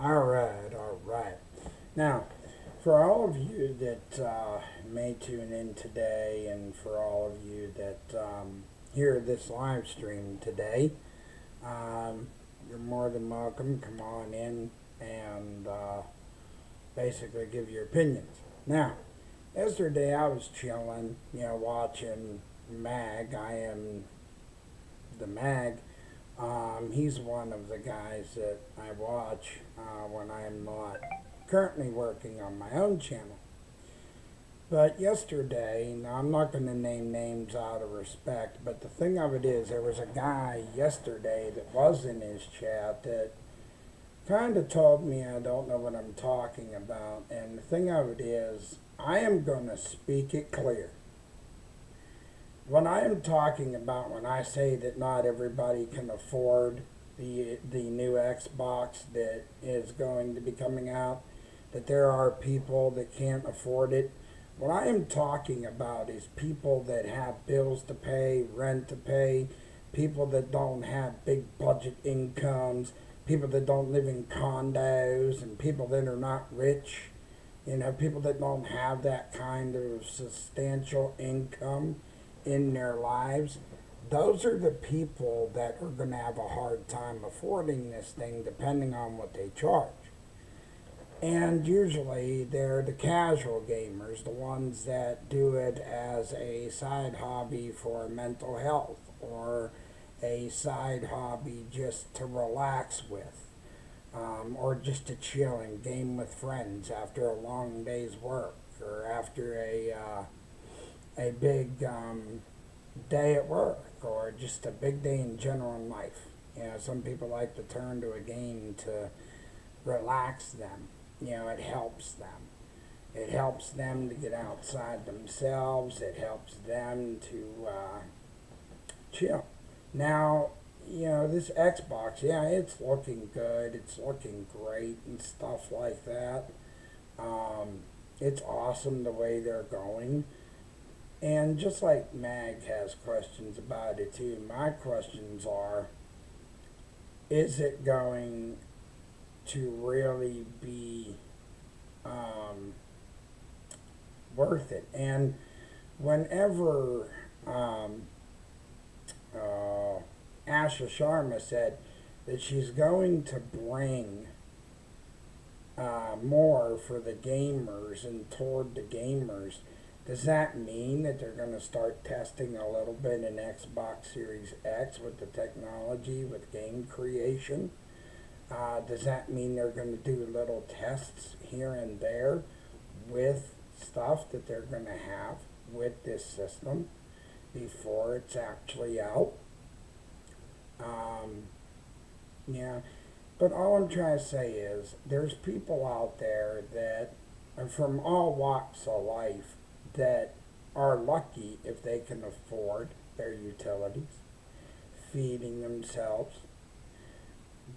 All right. Now, for all of you that may tune in today, and for all of you that hear this live stream today, um, you're more than welcome. Come on in and basically give your opinions. Now, yesterday I was chilling, watching Mag. I am the Mag. He's one of the guys that I watch when I'm not currently working on my own channel. But yesterday, now I'm not going to name names out of respect, but the thing of it is, there was a guy yesterday that was in his chat that kind of told me I don't know what I'm talking about. And the thing of it is, I am going to speak it clear. What I am talking about when I say that not everybody can afford the new Xbox that is going to be coming out, that there are people that can't afford it. What I am talking about is people that have bills to pay, rent to pay, people that don't have big budget incomes, people that don't live in condos, and people that are not rich. People that don't have that kind of substantial income in their lives. Those are the people that are going to have a hard time affording this thing depending on what they charge. And usually they're the casual gamers, the ones that do it as a side hobby for mental health or a side hobby just to relax with, or just to chill and game with friends after a long day's work or after a big day at work or just a big day in general in life. Some people like to turn to a game to relax them. It helps them. It helps them to get outside themselves. It helps them to chill. Now, this Xbox, yeah, it's looking good. It's looking great and stuff like that. It's awesome the way they're going. And just like Mag has questions about it too, my questions are, is it going to really be worth it? And whenever Asha Sharma said that she's going to bring more for the gamers and toward the gamers, does that mean that they're going to start testing a little bit in Xbox Series X with the technology, with game creation? Does that mean they're going to do little tests here and there with stuff that they're going to have with this system before it's actually out? Yeah, but all I'm trying to say is there's people out there that are from all walks of life that are lucky if they can afford their utilities, feeding themselves,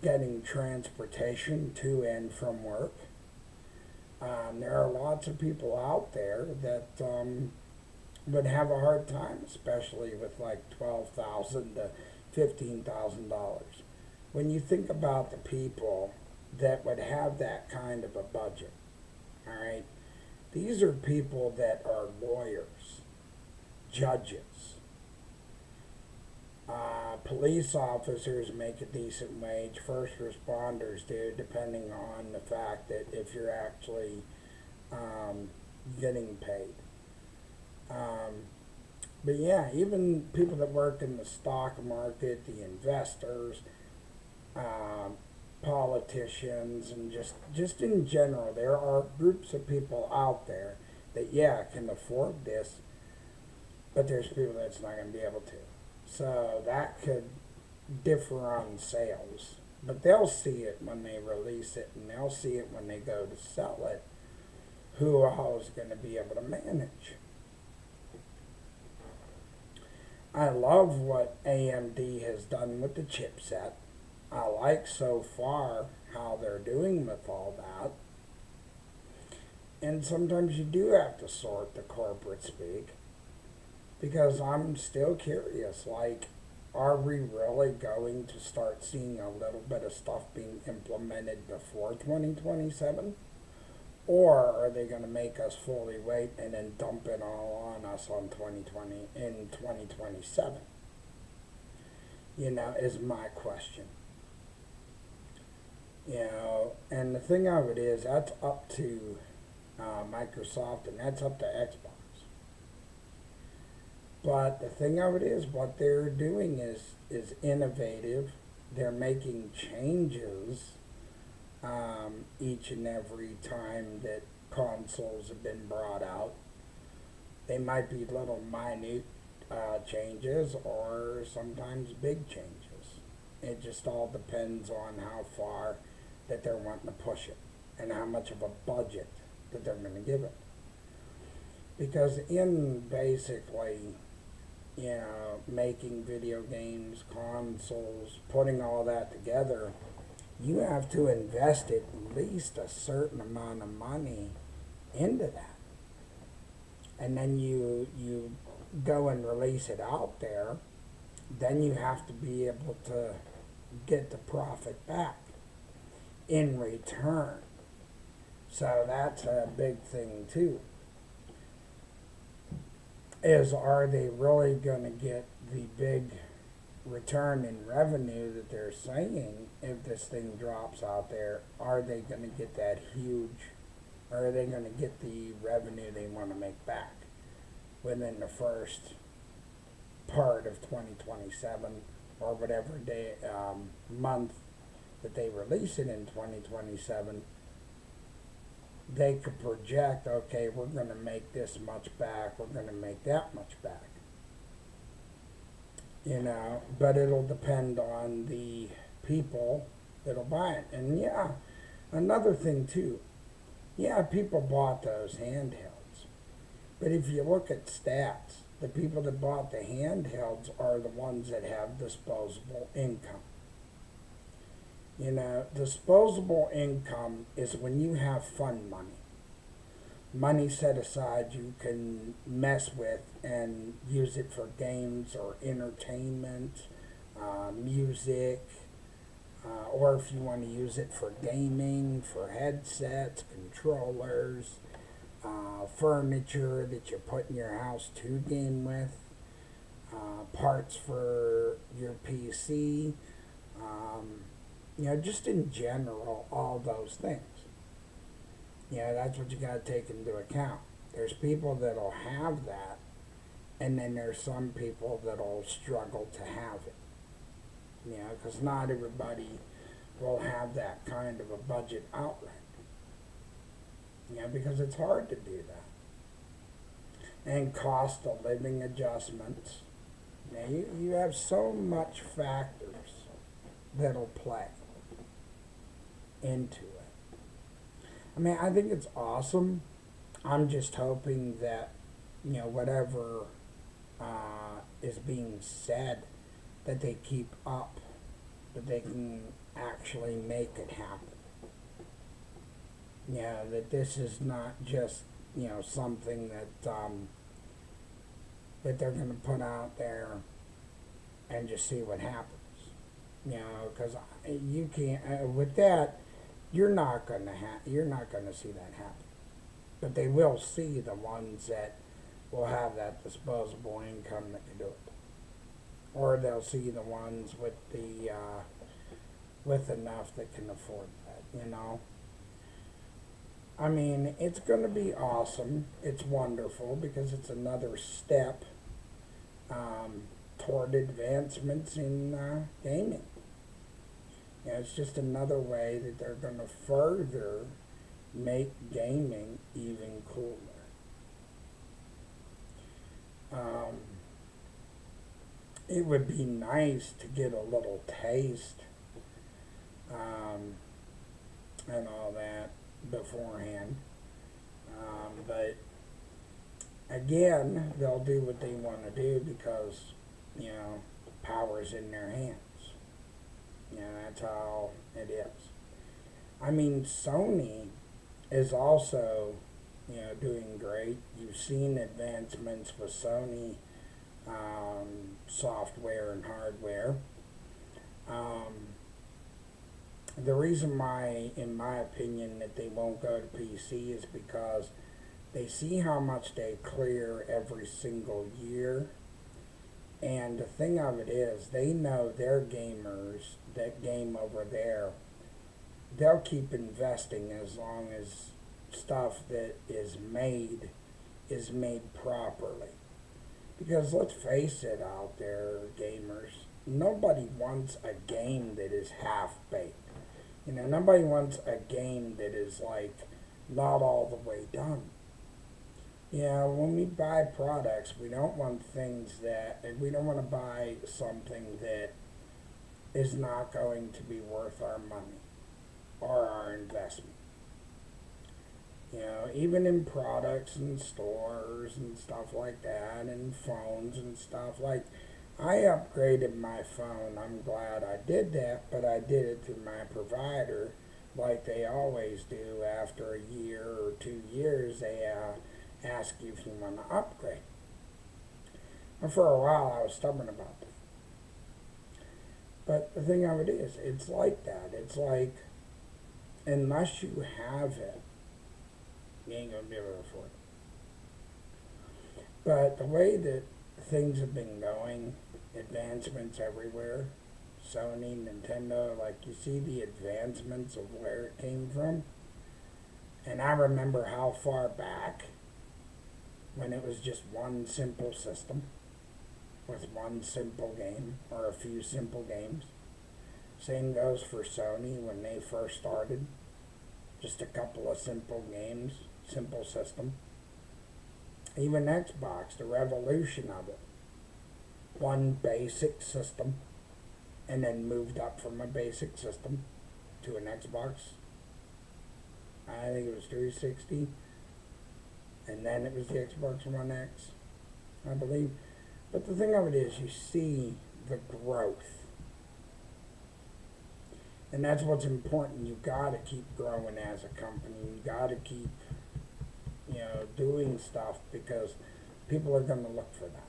getting transportation to and from work. There are lots of people out there that would have a hard time, especially with like $12,000 to $15,000. When you think about the people that would have that kind of a budget, all right, these are people that are lawyers, judges, police officers make a decent wage. First responders do, depending on the fact that if you're actually getting paid. Um, but yeah, even people that work in the stock market, the investors, um, politicians, and just in general, there are groups of people out there that yeah can afford this, but there's people that's not going to be able to. So that could differ on sales, but they'll see it when they release it, and they'll see it when they go to sell it. Who all is going to be able to manage? I love what AMD has done with the chipset. I like so far how they're doing with all that. And sometimes you do have to sort the corporate speak because I'm still curious. Like, are we really going to start seeing a little bit of stuff being implemented before 2027? Or are they going to make us fully wait and then dump it all on us on 2020 in 2027? Is my question. And the thing of it is, that's up to Microsoft, and that's up to Xbox. But the thing of it is, what they're doing is innovative. They're making changes each and every time that consoles have been brought out. They might be little minute changes or sometimes big changes. It just all depends on how far that they're wanting to push it and how much of a budget that they're going to give it. Because in basically, making video games, consoles, putting all that together, you have to invest at least a certain amount of money into that. And then you go and release it out there, then you have to be able to get the profit back in return. So that's a big thing too. Is, are they really going to get the big return in revenue that they're saying if this thing drops out there? Are they going to get that huge, or are they going to get the revenue they want to make back within the first part of 2027 or whatever day month that they release it in 2027? They could project, okay, we're going to make this much back, we're going to make that much back. But it'll depend on the people that'll buy it. And yeah, another thing too, yeah, people bought those handhelds. But if you look at stats, the people that bought the handhelds are the ones that have disposable income. Disposable income is when you have fun money. Money set aside you can mess with and use it for games or entertainment, music, or if you want to use it for gaming, for headsets, controllers, furniture that you put in your house to game with, parts for your PC, just in general, all those things. That's what you got to take into account. There's people that'll have that, and then there's some people that'll struggle to have it. Because not everybody will have that kind of a budget outright. Because it's hard to do that. And cost of living adjustments. Now, you have so much factors that'll play into it. I think it's awesome. I'm just hoping that, whatever is being said, that they keep up, that they can actually make it happen. That this is not just, something that that they're going to put out there and just see what happens. Because you can't, with that, you're not going to see that happen. But they will see the ones that will have that disposable income that can do it. Or they'll see the ones with the with enough that can afford that, it's going to be awesome. It's wonderful because it's another step toward advancements in gaming. It's just another way that they're going to further make gaming even cooler. It would be nice to get a little taste and all that beforehand. But again, they'll do what they want to do because, power's in their hands. That's how it is. Sony is also, doing great. You've seen advancements with Sony software and hardware. Um, the reason why, in my opinion, that they won't go to PC is because they see how much they clear every single year. And the thing of it is, they know their gamers, that game over there, they'll keep investing as long as stuff that is made properly. Because let's face it out there, gamers, nobody wants a game that is half baked. You know, nobody wants a game that is like not all the way done. You know, when we buy products, we don't want things that, we don't want to buy something that is not going to be worth our money or our investment. You know, even in products and stores and stuff like that, and phones and stuff. Like, I upgraded my phone. I'm glad I did that, but I did it through my provider, like they always do. After a year or 2 years, they ask you if you want to upgrade. And for a while, I was stubborn about that. But the thing of it is, it's like that. It's like, unless you have it, you ain't gonna be able to afford it. But the way that things have been going, advancements everywhere, Sony, Nintendo, like you see the advancements of where it came from. And I remember how far back when it was just one simple system with one simple game or a few simple games. Same goes for Sony when they first started. Just a couple of simple games, simple system. Even Xbox, the revolution of it. One basic system, and then moved up from a basic system to an Xbox. I think it was 360. And then it was the Xbox One X, I believe. But the thing of it is, you see the growth. And that's what's important. You gotta keep growing as a company. You gotta keep, doing stuff because people are gonna look for that.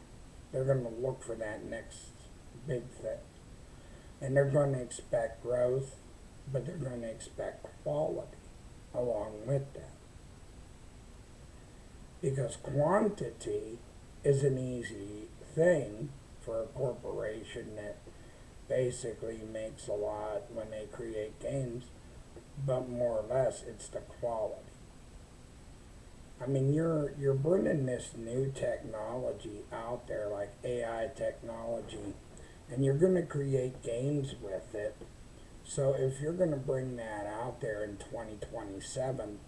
They're gonna look for that next big thing. And they're gonna expect growth, but they're gonna expect quality along with that. Because quantity is an easy thing for a corporation that basically makes a lot when they create games, but more or less it's the quality. I mean, you're bringing this new technology out there, like AI technology, and you're going to create games with it. So if you're going to bring that out there in 2027,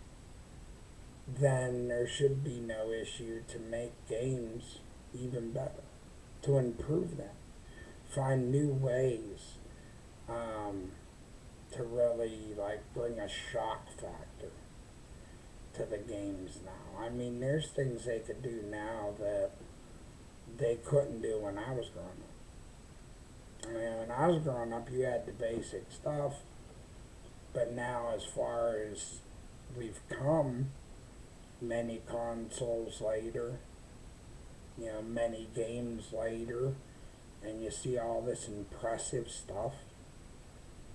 then there should be no issue to make games even better, to improve them, find new ways to really like bring a shock factor to the games now. I mean, there's things they could do now that they couldn't do when I was growing up. I mean, when I was growing up, you had the basic stuff, but now as far as we've come, many consoles later, many games later, and you see all this impressive stuff.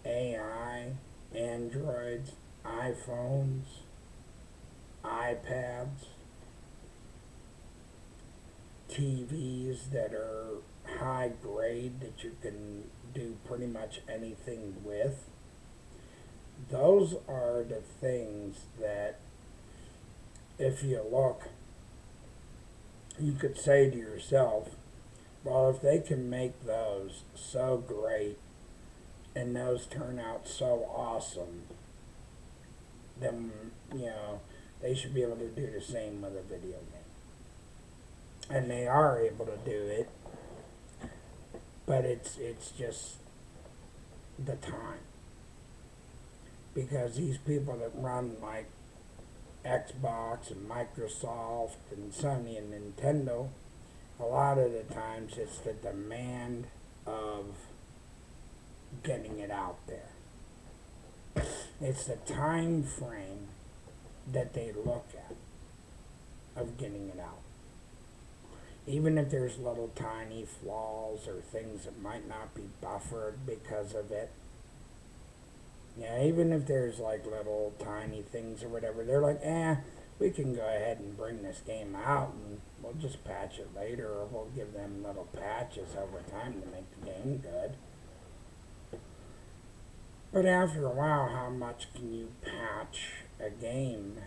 AI, Androids, iPhones, iPads, TVs that are high grade that you can do pretty much anything with. Those are the things that, if you look, you could say to yourself, well, if they can make those so great and those turn out so awesome, then, they should be able to do the same with a video game. And they are able to do it, but it's just the time. Because these people that run like Xbox and Microsoft and Sony and Nintendo, a lot of the times it's the demand of getting it out there. It's the time frame that they look at of getting it out. even if there's little tiny flaws or things that might not be buffered because of it. Yeah, even if there's like little tiny things or whatever, they're like, we can go ahead and bring this game out and we'll just patch it later, or we'll give them little patches over time to make the game good. But after a while, how much can you patch a game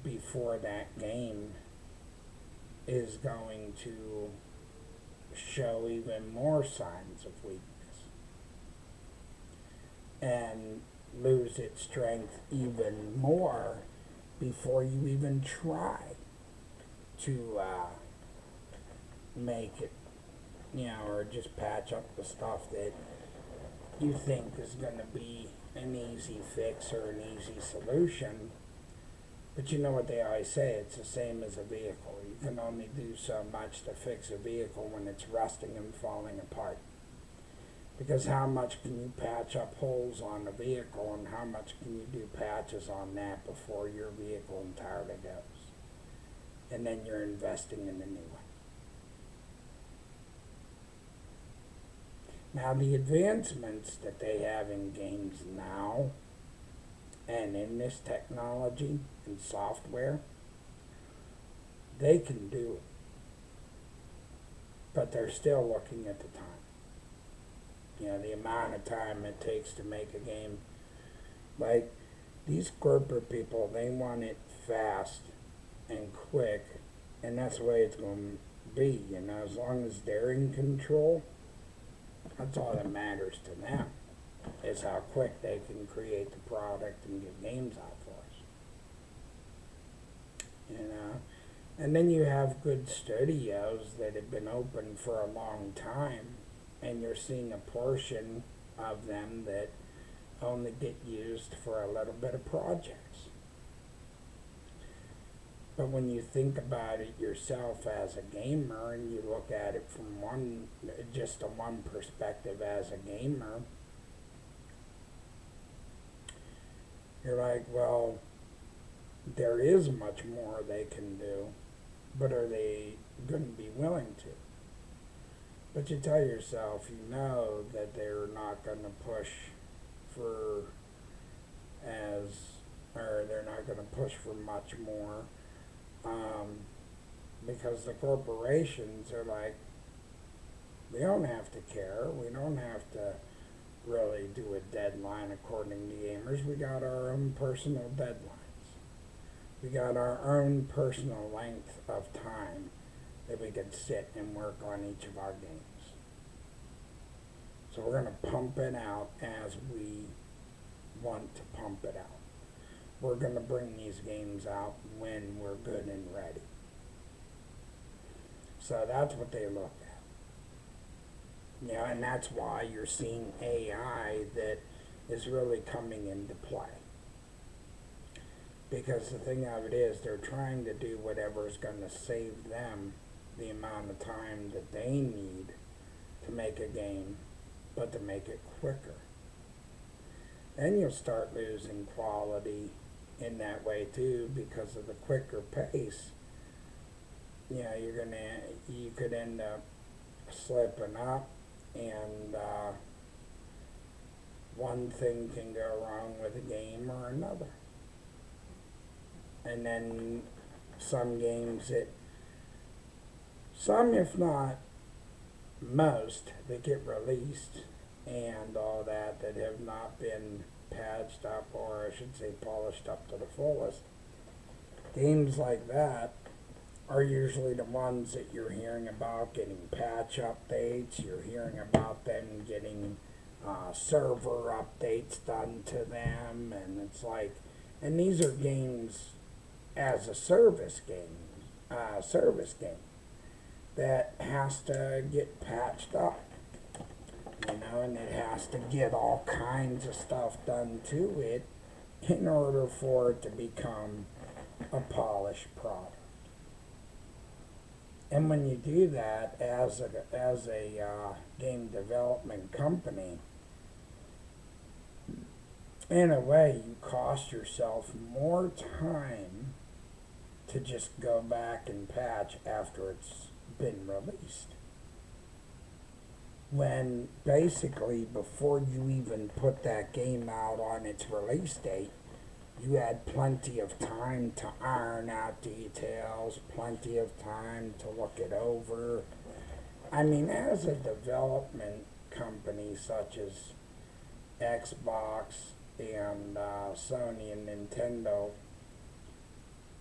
before that game is going to show even more signs of weakness and lose its strength even more before you even try to make it, or just patch up the stuff that you think is going to be an easy fix or an easy solution. But you know what they always say, it's the same as a vehicle. You can only do so much to fix a vehicle when it's rusting and falling apart. Because how much can you patch up holes on a vehicle, and how much can you do patches on that before your vehicle entirely goes? And then you're investing in a new one. Now the advancements that they have in games now and in this technology and software, they can do it. But they're still looking at the time. The amount of time it takes to make a game. Like, these corporate people, they want it fast and quick, and that's the way it's going to be, as long as they're in control, that's all that matters to them, is how quick they can create the product and get games out for us. And then you have good studios that have been open for a long time, and you're seeing a portion of them that only get used for a little bit of projects. But when you think about it yourself as a gamer, and you look at it from one perspective as a gamer, you're like, well, there is much more they can do, but are they going to be willing to? But you tell yourself, that they're not going to push for they're not going to push for much more, because the corporations are like, we don't have to care, we don't have to really do a deadline according to gamers, we got our own personal deadlines. We got our own personal length of time that we could sit and work on each of our games. So we're going to pump it out as we want to pump it out. We're going to bring these games out when we're good and ready. So that's what they look at. And that's why you're seeing AI that is really coming into play. Because the thing of it is, they're trying to do whatever is going to save them the amount of time that they need to make a game, but to make it quicker. Then you'll start losing quality in that way too, because of the quicker pace. You could end up slipping up, and one thing can go wrong with a game or another. And then some games some if not most, that get released and all that have not been patched up, or I should say polished up to the fullest. Games like that are usually the ones that you're hearing about getting patch updates, you're hearing about them getting server updates done to them, and it's like, and these are games as a service game that has to get patched up, and it has to get all kinds of stuff done to it in order for it to become a polished product. And when you do that as a game development company, in a way you cost yourself more time to just go back and patch after it's been released. When basically before you even put that game out on its release date, you had plenty of time to iron out details, plenty of time to look it over. I mean, as a development company such as Xbox and Sony and Nintendo,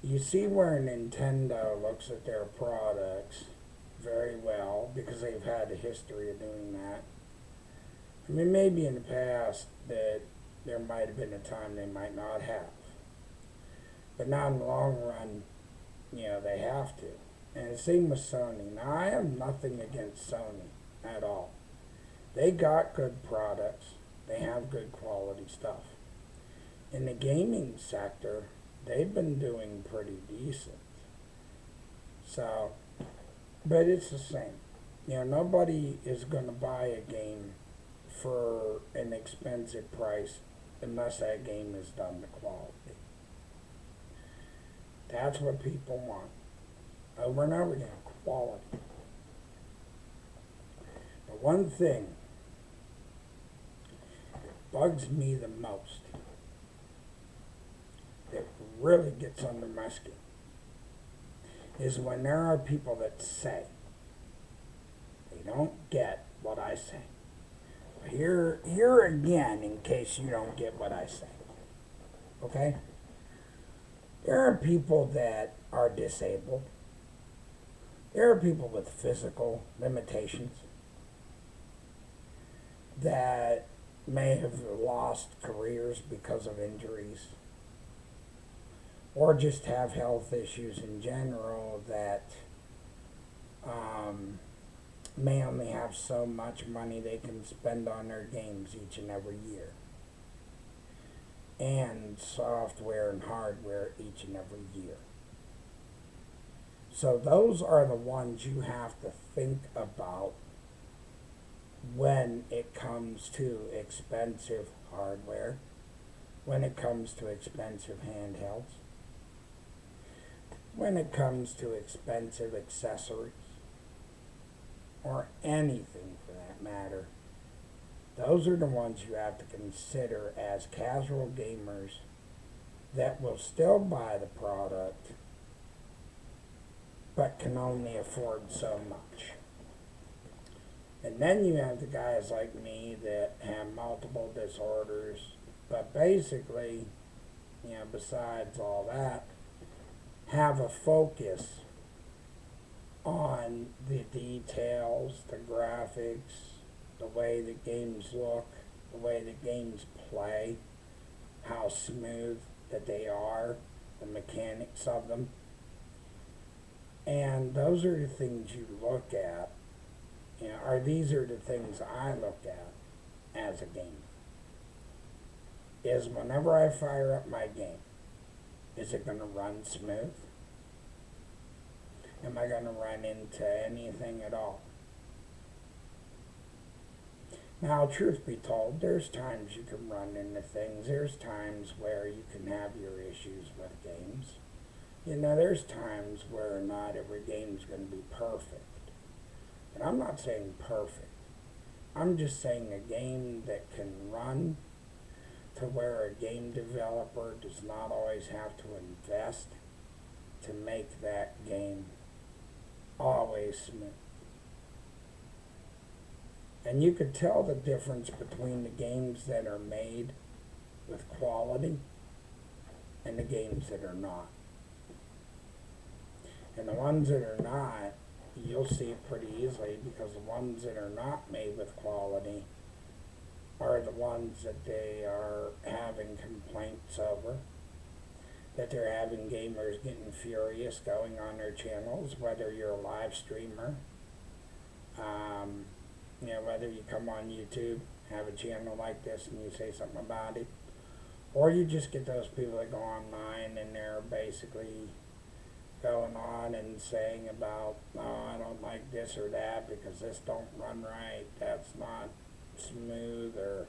you see where Nintendo looks at their products very well because they've had a history of doing that. I mean, maybe in the past that there might have been a time they might not have. But now in the long run, they have to. And the same with Sony. Now, I have nothing against Sony at all. They got good products. They have good quality stuff. In the gaming sector, they've been doing pretty decent. So, but it's the same. Nobody is going to buy a game for an expensive price unless that game is done to quality. That's what people want. Over and over again, quality. But one thing that bugs me the most, that really gets under my skin, is when there are people that say they don't get what I say. Here again, in case you don't get what I say. Okay? There are people that are disabled. There are people with physical limitations that may have lost careers because of injuries or just have health issues in general that may only have so much money they can spend on their games each and every year, and software and hardware each and every year. So those are the ones you have to think about when it comes to expensive hardware, when it comes to expensive handhelds, when it comes to expensive accessories, or anything for that matter. Those are the ones you have to consider as casual gamers that will still buy the product but can only afford so much. And then you have the guys like me that have multiple disorders, but basically, besides all that, have a focus on the details, the graphics, the way the games look, the way the games play, how smooth that they are, the mechanics of them. And those are the things you look at, or these are the things I look at as a gamer. Is whenever I fire up my game, is it going to run smooth? Am I going to run into anything at all? Now, truth be told, there's times you can run into things. There's times where you can have your issues with games. There's times where not every game's going to be perfect. And I'm not saying perfect. I'm just saying a game that can run to where a game developer does not always have to invest to make that game always smooth. And you could tell the difference between the games that are made with quality and the games that are not. And the ones that are not, you'll see it pretty easily, because the ones that are not made with quality are the ones that they are having complaints over, that they're having gamers getting furious going on their channels, whether you're a live streamer, whether you come on YouTube, have a channel like this and you say something about it, or you just get those people that go online and they're basically going on and saying about, oh, I don't like this or that because this don't run right, that's not smooth, or,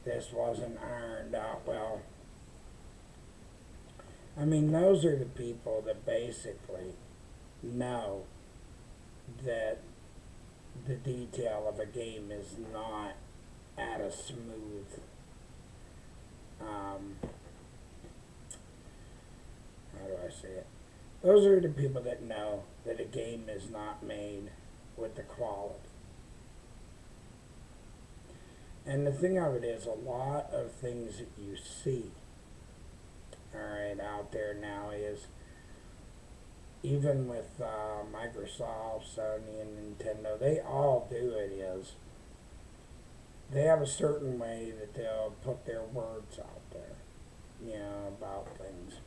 this wasn't ironed out well. I mean, those are the people that basically know that the detail of a game is not at a smooth, um, how do I say it? Those are the people that know that a game is not made with the quality. And the thing of it is, a lot of things that you see, all right, out there now is, even with Microsoft, Sony, and Nintendo, they all do it is they have a certain way that they'll put their words out there, about things.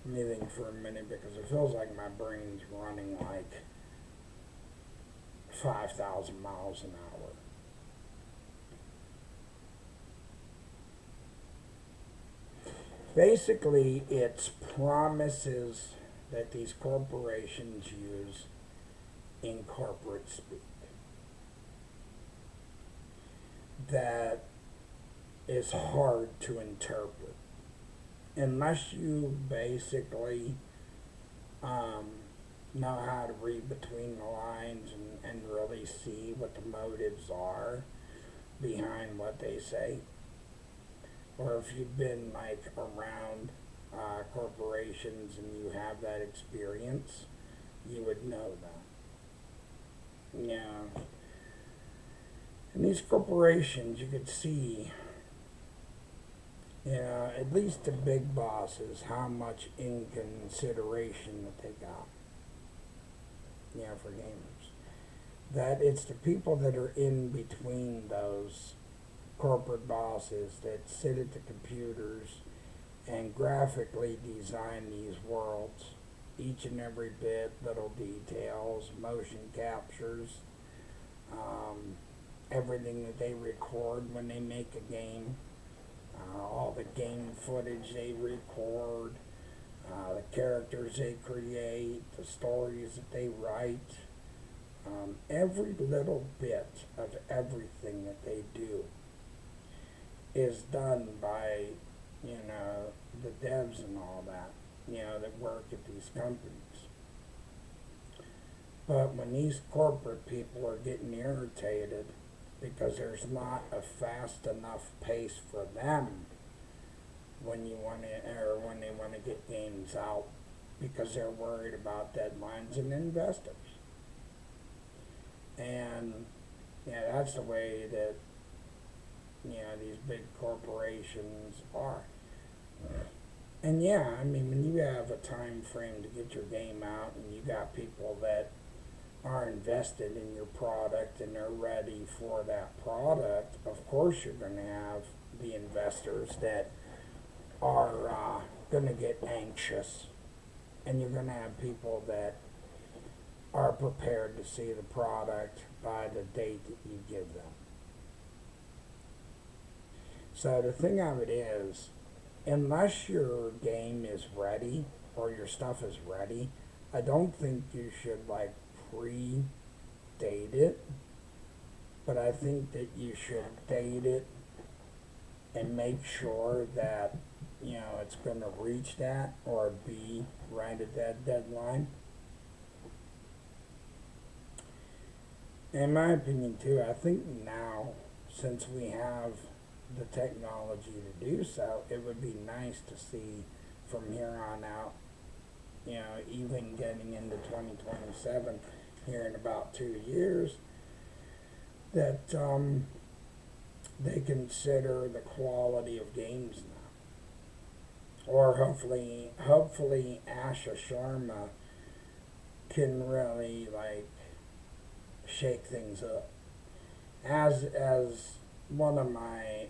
Let me think for a minute because it feels like my brain's running like 5,000 miles an hour. Basically, it's promises that these corporations use in corporate speak that is hard to interpret unless you basically um, know how to read between the lines and really see what the motives are behind what they say. Or if you've been like around corporations and you have that experience, you would know that. Yeah. And these corporations, you could see, at least the big bosses, how much in consideration that they got, for gamers. That it's the people that are in between those corporate bosses that sit at the computers and graphically design these worlds, each and every bit, little details, motion captures, everything that they record when they make a game, all the game footage they record, the characters they create, the stories that they write, every little bit of everything that they do is done by, the devs and all that, that work at these companies. But when these corporate people are getting irritated because there's not a fast enough pace for them when they want to get games out because they're worried about deadlines and investors. And that's the way that these big corporations are. And when you have a time frame to get your game out and you got people that are invested in your product and they're ready for that product, of course you're going to have the investors that are going to get anxious, and you're going to have people that are prepared to see the product by the date that you give them. So the thing of it is, unless your game is ready or your stuff is ready, I don't think you should pre-date it, but I think that you should date it and make sure that it's going to reach that or be right at that deadline. In my opinion too, I think now, since we have the technology to do so, it would be nice to see from here on out, even getting into 2027 here in about 2 years, that they consider the quality of games now. Or hopefully Asha Sharma can really shake things up. As one of my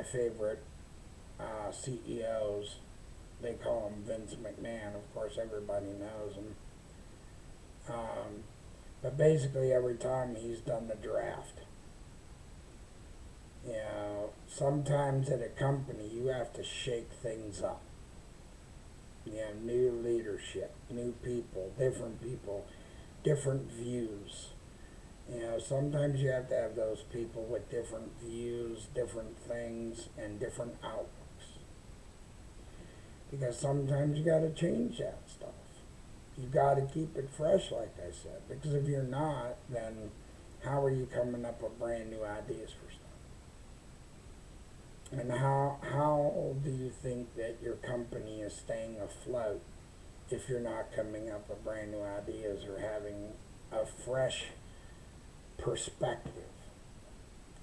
favorite CEOs, they call him Vince McMahon. Of course, everybody knows him. But basically, every time he's done the draft, sometimes at a company you have to shake things up. New leadership, new people, different views. Sometimes you have to have those people with different views, different things, and different outlooks. because sometimes you got to change that stuff. You got to keep it fresh, like I said, because if you're not, then how are you coming up with brand new ideas for stuff? And how do you think that your company is staying afloat if you're not coming up with brand new ideas or having a fresh perspective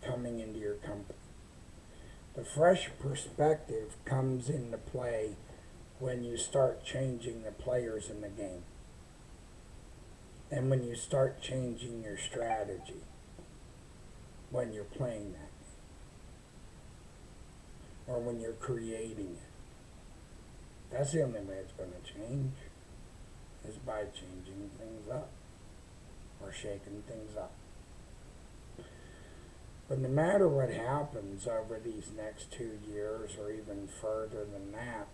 coming into your company? The fresh perspective comes into play when you start changing the players in the game. And when you start changing your strategy when you're playing that game. Or when you're creating it. That's the only way it's going to change. Is by changing things up. Or shaking things up. But no matter what happens over these next 2 years or even further than that,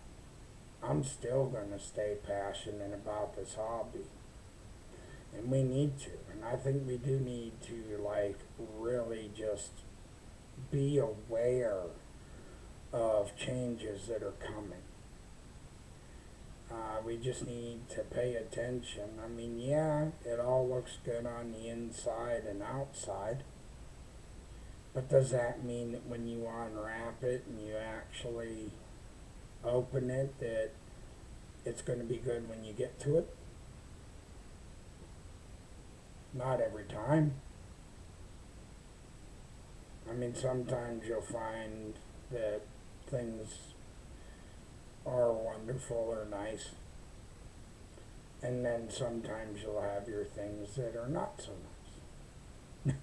I'm still going to stay passionate about this hobby. And we need to. And I think we do need to, like, really just be aware of changes that are coming. We just need to pay attention. I mean, yeah, it all looks good on the inside and outside. But does that mean that when you unwrap it and you actually open it, that it's going to be good when you get to it? Not every time. I mean, sometimes you'll find that things are wonderful or nice. And then sometimes you'll have your things that are not so nice.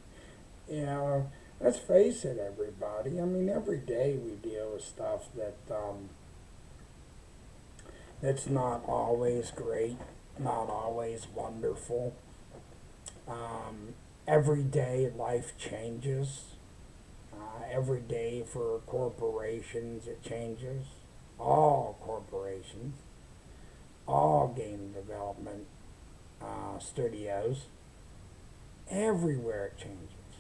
You know, let's face it, everybody. I mean, every day we deal with stuff that's not always great, not always wonderful. Every day life changes. Every day for corporations it changes. All corporations, all game development studios, everywhere it changes.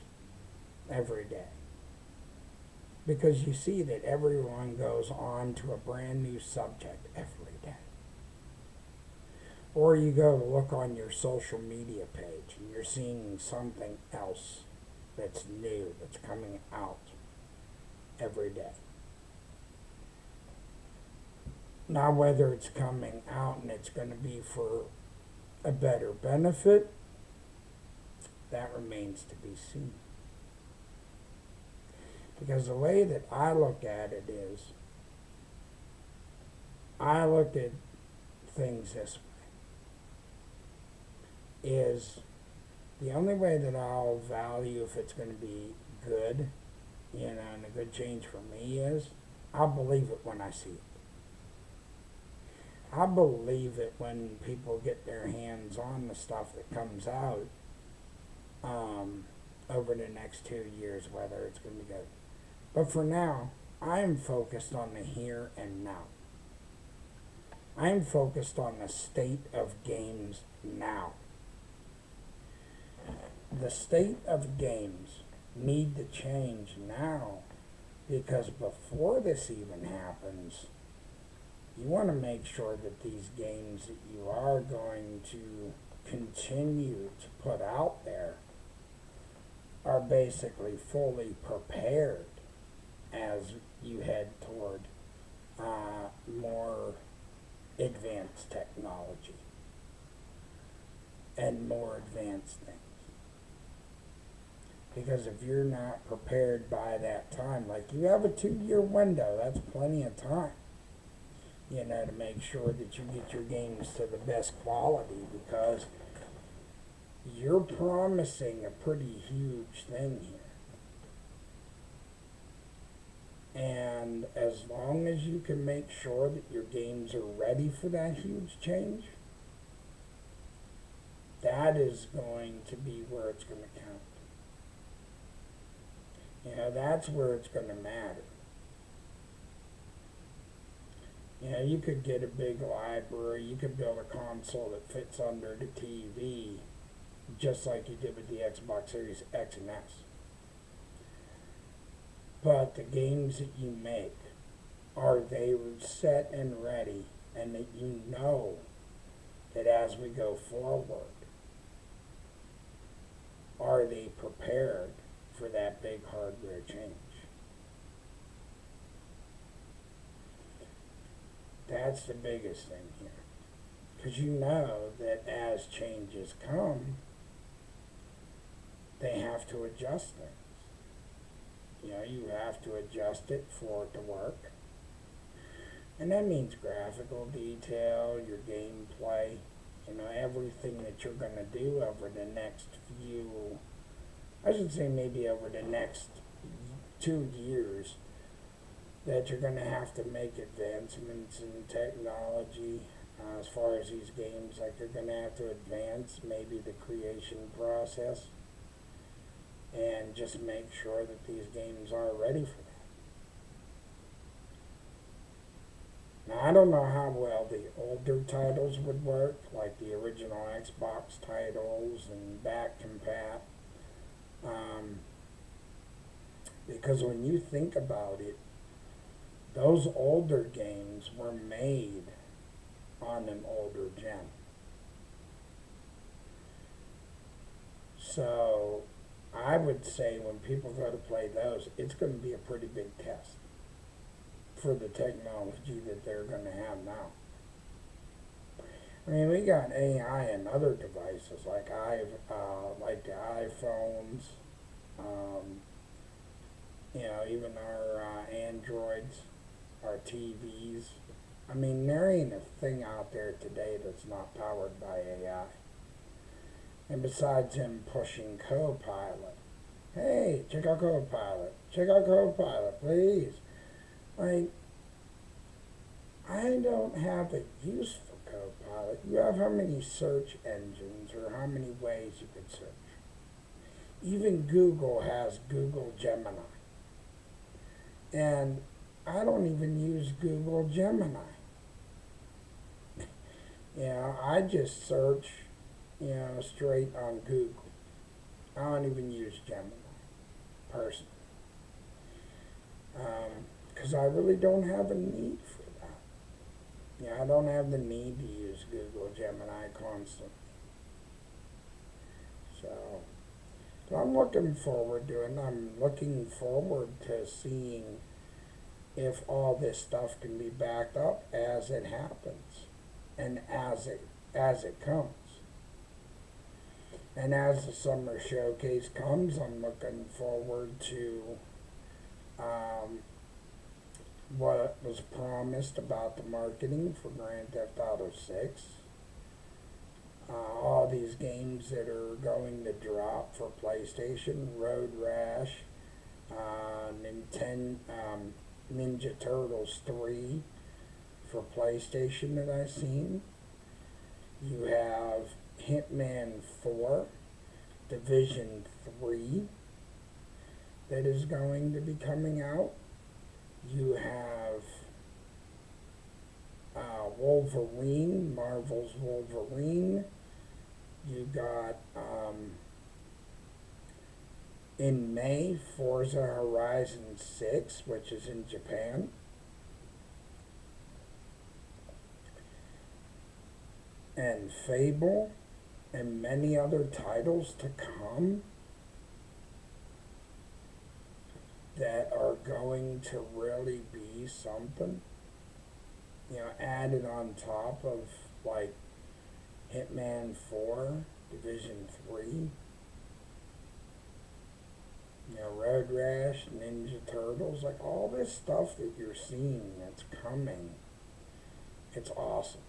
Every day. Because you see that everyone goes on to a brand new subject every day. Or you go to look on your social media page and you're seeing something else that's new, that's coming out every day. Now, whether it's coming out and it's going to be for a better benefit, that remains to be seen. Because the way that I look at it is, I look at things this way. Is the only way that I'll value if it's going to be good, you know, and a good change for me is, I'll believe it when I see it. I believe it when people get their hands on the stuff that comes out over the next 2 years, whether it's going to be good. But for now, I'm focused on the here and now. I'm focused on the state of games now. The state of games need to change now, because before this even happens, you want to make sure that these games that you are going to continue to put out there are basically fully prepared as you head toward more advanced technology and more advanced things. Because if you're not prepared by that time, like you have a 2-year window, that's plenty of time, you know, to make sure that you get your games to the best quality, because you're promising a pretty huge thing here. And as long as you can make sure that your games are ready for that huge change, that is going to be where it's going to count. You know, that's where it's going to matter. You know, you could get a big library, you could build a console that fits under the TV, just like you did with the Xbox Series X and S. But the games that you make Are they set and ready, and that you know that as we go forward, are they prepared for that big hardware change? That's the biggest thing here. Because you know that as changes come, they have to adjust things. You have to adjust it for it to work. And that means graphical detail, your gameplay, everything that you're going to do over the next I should say maybe over the next 2 years, that you're going to have to make advancements in technology as far as these games. Like you're going to have to advance maybe the creation process and just make sure that these games are ready for that. Now, I don't know how well the older titles would work, like the original Xbox titles and back compat. Because when you think about it, those older games were made on an older gen. So I would say when people go to play those, it's going to be a pretty big test for the technology that they're going to have now. I mean, we got AI in other devices like the iPhones, even our Androids, our TVs. I mean, there ain't a thing out there today that's not powered by AI. And besides him pushing Copilot, hey, check out Copilot, please. Like, I don't have a use for Copilot. You have how many search engines or how many ways you could search. Even Google has Google Gemini. And I don't even use Google Gemini. I just search, straight on Google. I don't even use Gemini, personally. Because I really don't have a need for that. I don't have the need to use Google Gemini constantly. So I'm looking forward to it. I'm looking forward to seeing if all this stuff can be backed up as it happens and as it comes. And as the summer showcase comes, I'm looking forward to what was promised about the marketing for Grand Theft Auto 6. All these games that are going to drop for PlayStation, Road Rash, Ninja Turtles 3 for PlayStation that I've seen. You have Hitman 4, Division 3 that is going to be coming out. You have Wolverine, Marvel's Wolverine. You got, in May, Forza Horizon 6, which is in Japan. And Fable, and many other titles to come that are going to really be something. Added on top of like Hitman 4, Division 3, Road Rash, Ninja Turtles, like all this stuff that you're seeing that's coming. It's awesome.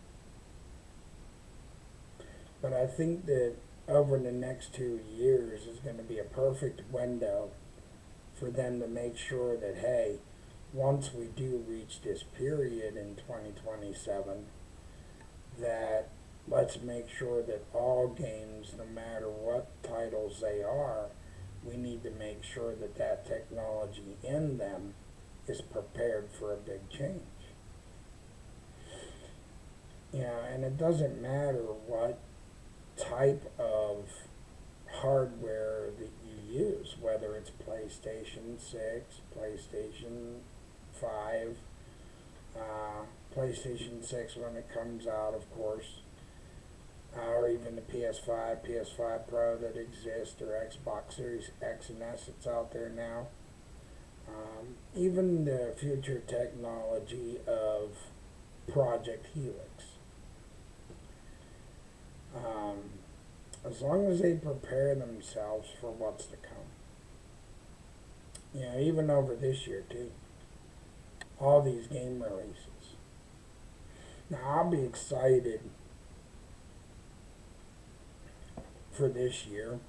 But I think that over the next 2 years is going to be a perfect window for them to make sure that, hey, once we do reach this period in 2027, that let's make sure that all games, no matter what titles they are, we need to make sure that that technology in them is prepared for a big change. And it doesn't matter what type of hardware that you use, whether it's PlayStation 6, PlayStation 5, PlayStation 6 when it comes out, of course, or even the PS5, PS5 Pro that exists, or Xbox Series X and S that's out there now. Even the future technology of Project Helix. Um, as long as they prepare themselves for what's to come. Even over this year too. All these game releases. Now I'll be excited for this year.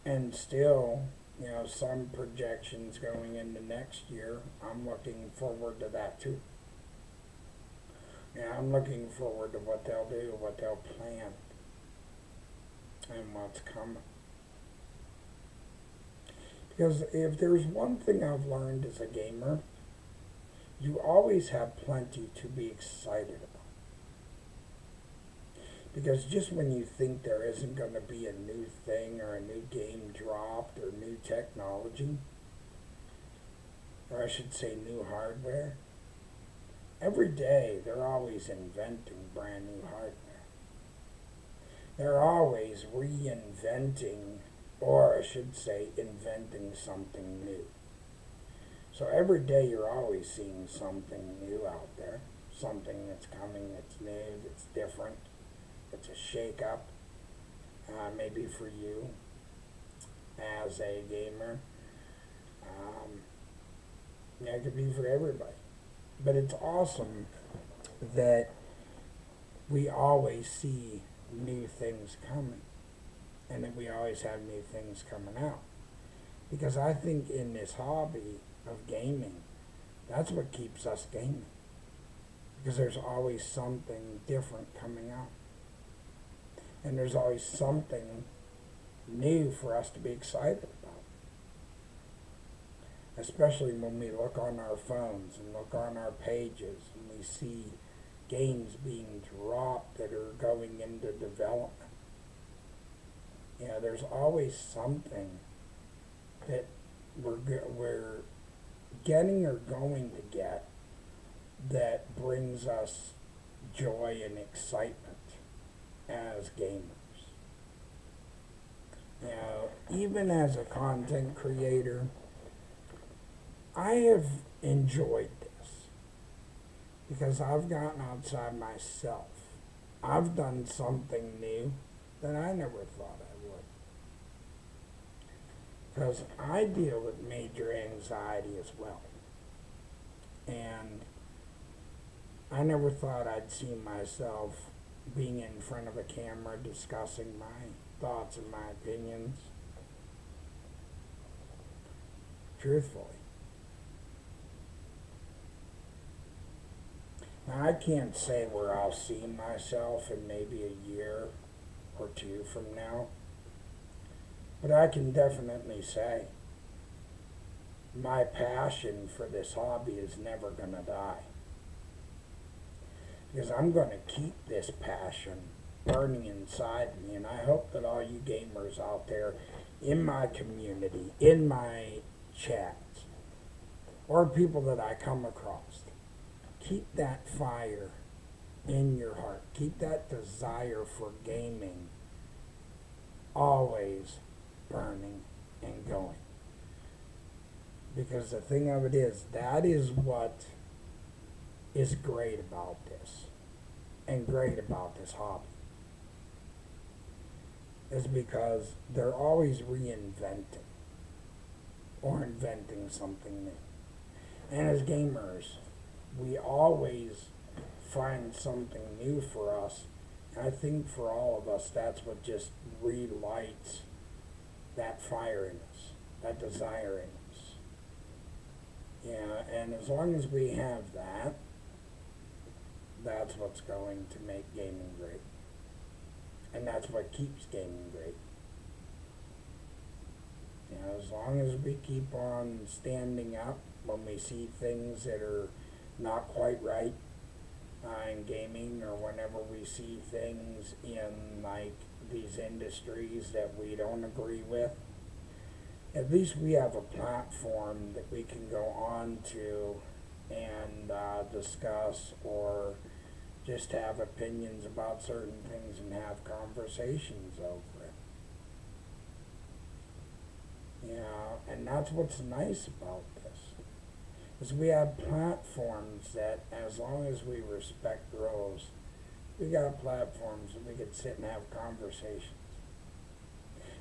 And still, some projections going into next year. I'm looking forward to that too. I'm looking forward to what they'll do, what they'll plan, and what's coming. Because if there's one thing I've learned as a gamer, you always have plenty to be excited about. Because just when you think there isn't going to be a new thing or a new game dropped or new technology, or I should say new hardware, every day they're always inventing brand new hardware. They're always reinventing, or I should say inventing something new. So every day you're always seeing something new out there, something that's coming, that's new, that's different. It's a shake-up, maybe for you as a gamer. It could be for everybody. But it's awesome that we always see new things coming and that we always have new things coming out. Because I think in this hobby of gaming, that's what keeps us gaming. Because there's always something different coming out. And there's always something new for us to be excited about. Especially when we look on our phones and look on our pages and we see games being dropped that are going into development. There's always something that we're getting or going to get that brings us joy and excitement as gamers. Even as a content creator, I have enjoyed this because I've gotten outside myself. I've done something new that I never thought I would. Because I deal with major anxiety as well. And I never thought I'd see myself being in front of a camera discussing my thoughts and my opinions truthfully. Now, I can't say where I'll see myself in maybe a year or two from now, but I can definitely say my passion for this hobby is never going to die. Because I'm going to keep this passion burning inside me, and I hope that all you gamers out there in my community, in my chats, or people that I come across, keep that fire in your heart. Keep that desire for gaming always burning and going. Because the thing of it is, that is what is great about this and great about this hobby, is because they're always reinventing or inventing something new. And as gamers, we always find something new for us. And I think for all of us, that's what just relights that fire in us, that desire in us. And as long as we have that, that's what's going to make gaming great. And that's what keeps gaming great. As long as we keep on standing up when we see things that are not quite right in gaming, or whenever we see things in like these industries that we don't agree with, at least we have a platform that we can go on to and discuss or just have opinions about certain things and have conversations over it. You know, and that's what's nice about this, is we have platforms that, as long as we respect rules, we got platforms that we can sit and have conversations.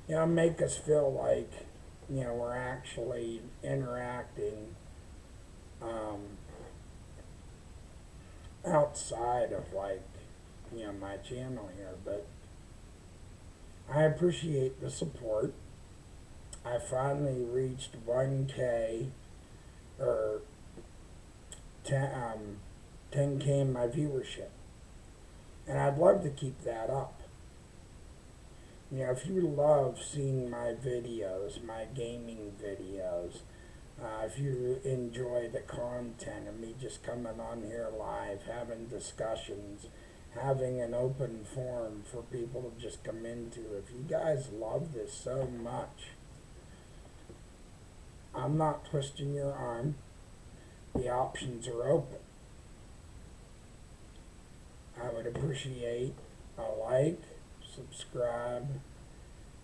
You know, make us feel like, you know, we're actually interacting outside of, like, you know, my channel here. But I appreciate the support. I finally reached 1K, or 10K in my viewership, and I'd love to keep that up. You know, if you love seeing my videos, my gaming videos, if you enjoy the content of me just coming on here live, having discussions, having an open forum for people to just come into, if you guys love this so much, I'm not twisting your arm. The options are open. I would appreciate a like, subscribe,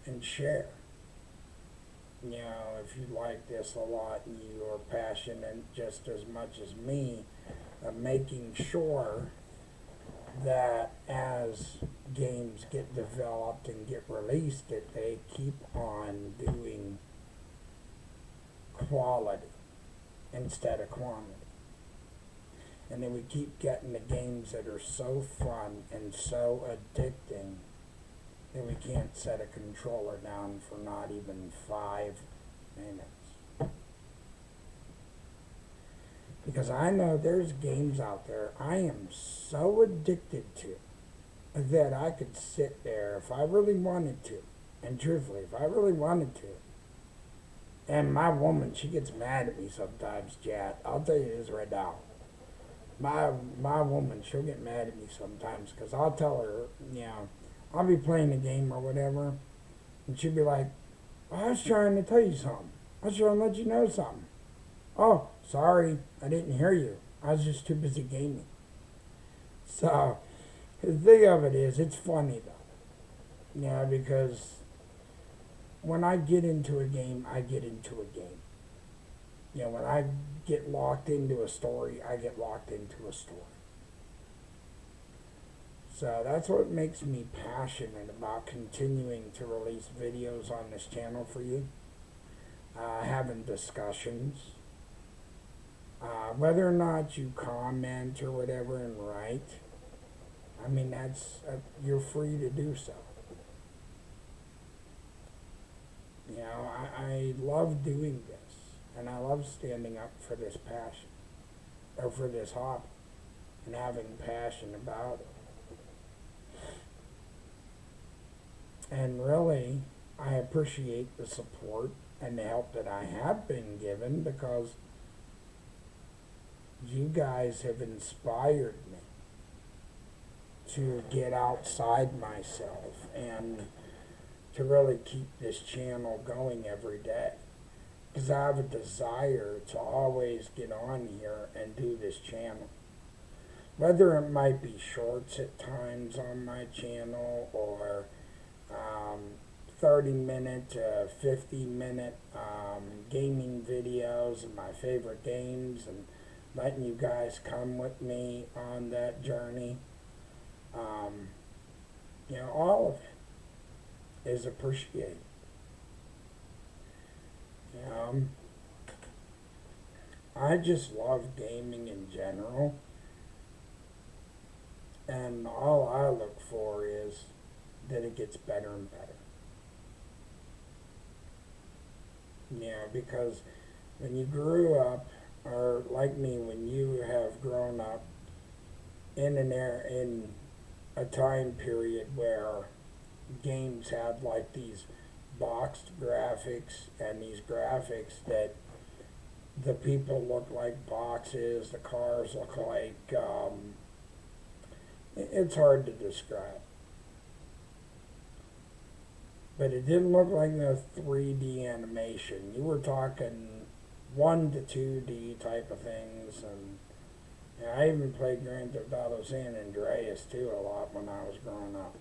and share. You know, if you like this a lot and you are passionate just as much as me of making sure that as games get developed and get released, that they keep on doing quality instead of quantity. And then we keep getting the games that are so fun and so addicting that we can't set a controller down for not even 5 minutes. Because I know there's games out there I am so addicted to that I could sit there if I really wanted to. And truthfully, if I really wanted to. And my woman, she gets mad at me sometimes, Chad. I'll tell you this right now. My woman, she'll get mad at me sometimes because I'll tell her, you know, I'll be playing a game or whatever, and she'll be like, I was trying to tell you something. I was trying to let you know something. Oh, sorry, I didn't hear you. I was just too busy gaming. So, the thing of it is, it's funny though. You know, because when I get into a game, I get into a game. You know, when I get locked into a story, I get locked into a story. So that's what makes me passionate about continuing to release videos on this channel for you. Having discussions. Whether or not you comment or whatever and write, I mean, that's you're free to do so. You know, I love doing this. And I love standing up for this passion, or for this hobby, and having passion about it. And really, I appreciate the support and the help that I have been given, because you guys have inspired me to get outside myself and to really keep this channel going every day. Because I have a desire to always get on here and do this channel. Whether it might be shorts at times on my channel, or 30-minute to 50-minute gaming videos of my favorite games, and letting you guys come with me on that journey. You know, all of it is appreciated. I just love gaming in general, and all I look for is that it gets better and better. Yeah, because when you grew up, or like me, when you have grown up in a time period where games had like these boxed graphics, and these graphics that the people look like boxes, the cars look like, it's hard to describe. But it didn't look like no 3D animation. You were talking 1 to 2D type of things, and I even played Grand Theft Auto San Andreas too a lot when I was growing up.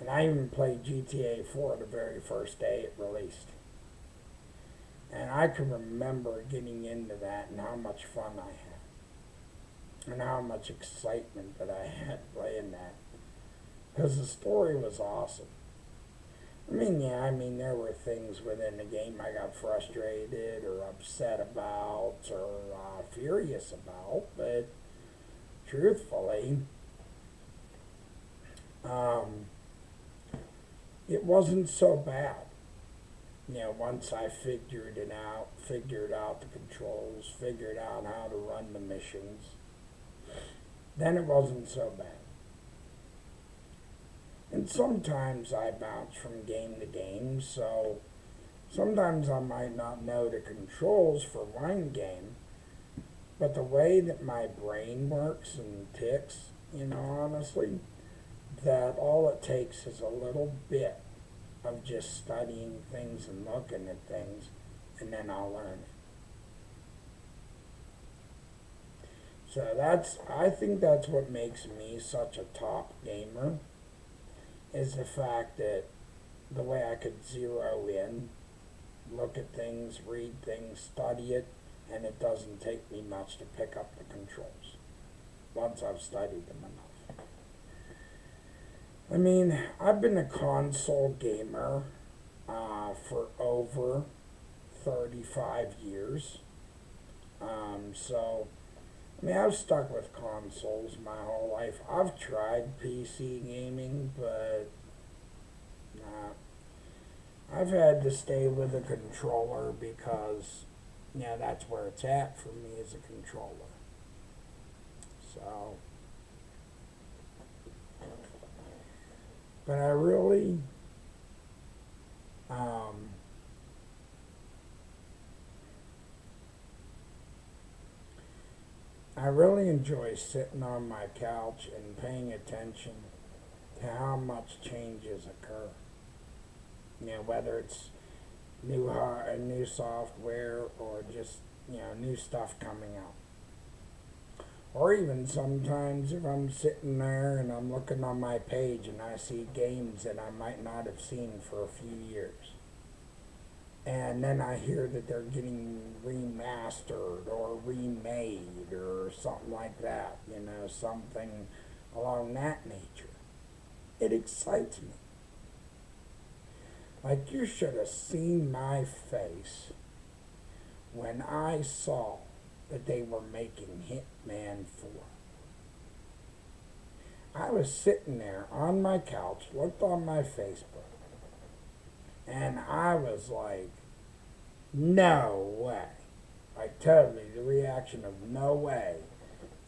And I even played GTA 4 the very first day it released. And I can remember getting into that and how much fun I had. And how much excitement that I had playing that. Because the story was awesome. There were things within the game I got frustrated or upset about or furious about, but truthfully, it wasn't so bad. Once I figured out the controls, figured out how to run the missions, then it wasn't so bad. And sometimes I bounce from game to game, so sometimes I might not know the controls for one game, but the way that my brain works and ticks, honestly, that all it takes is a little bit of just studying things and looking at things, and then I'll learn it. So I think that's what makes me such a top gamer, is the fact that the way I could zero in, look at things, read things, study it, and it doesn't take me much to pick up the controls once I've studied them enough. I've been a console gamer for over 35 years. I've stuck with consoles my whole life. I've tried PC gaming, but I've had to stay with a controller because, that's where it's at for me, is a controller. So, but I really enjoy sitting on my couch and paying attention to how much changes occur. Whether it's new software or just new stuff coming out. Or even sometimes if I'm sitting there and I'm looking on my page and I see games that I might not have seen for a few years. And then I hear that they're getting remastered or remade or something like that, something along that nature. It excites me. Like, you should have seen my face when I saw that they were making Hitman 4. I was sitting there on my couch, looked on my Facebook, and I was like, no way. Like, totally the reaction of no way.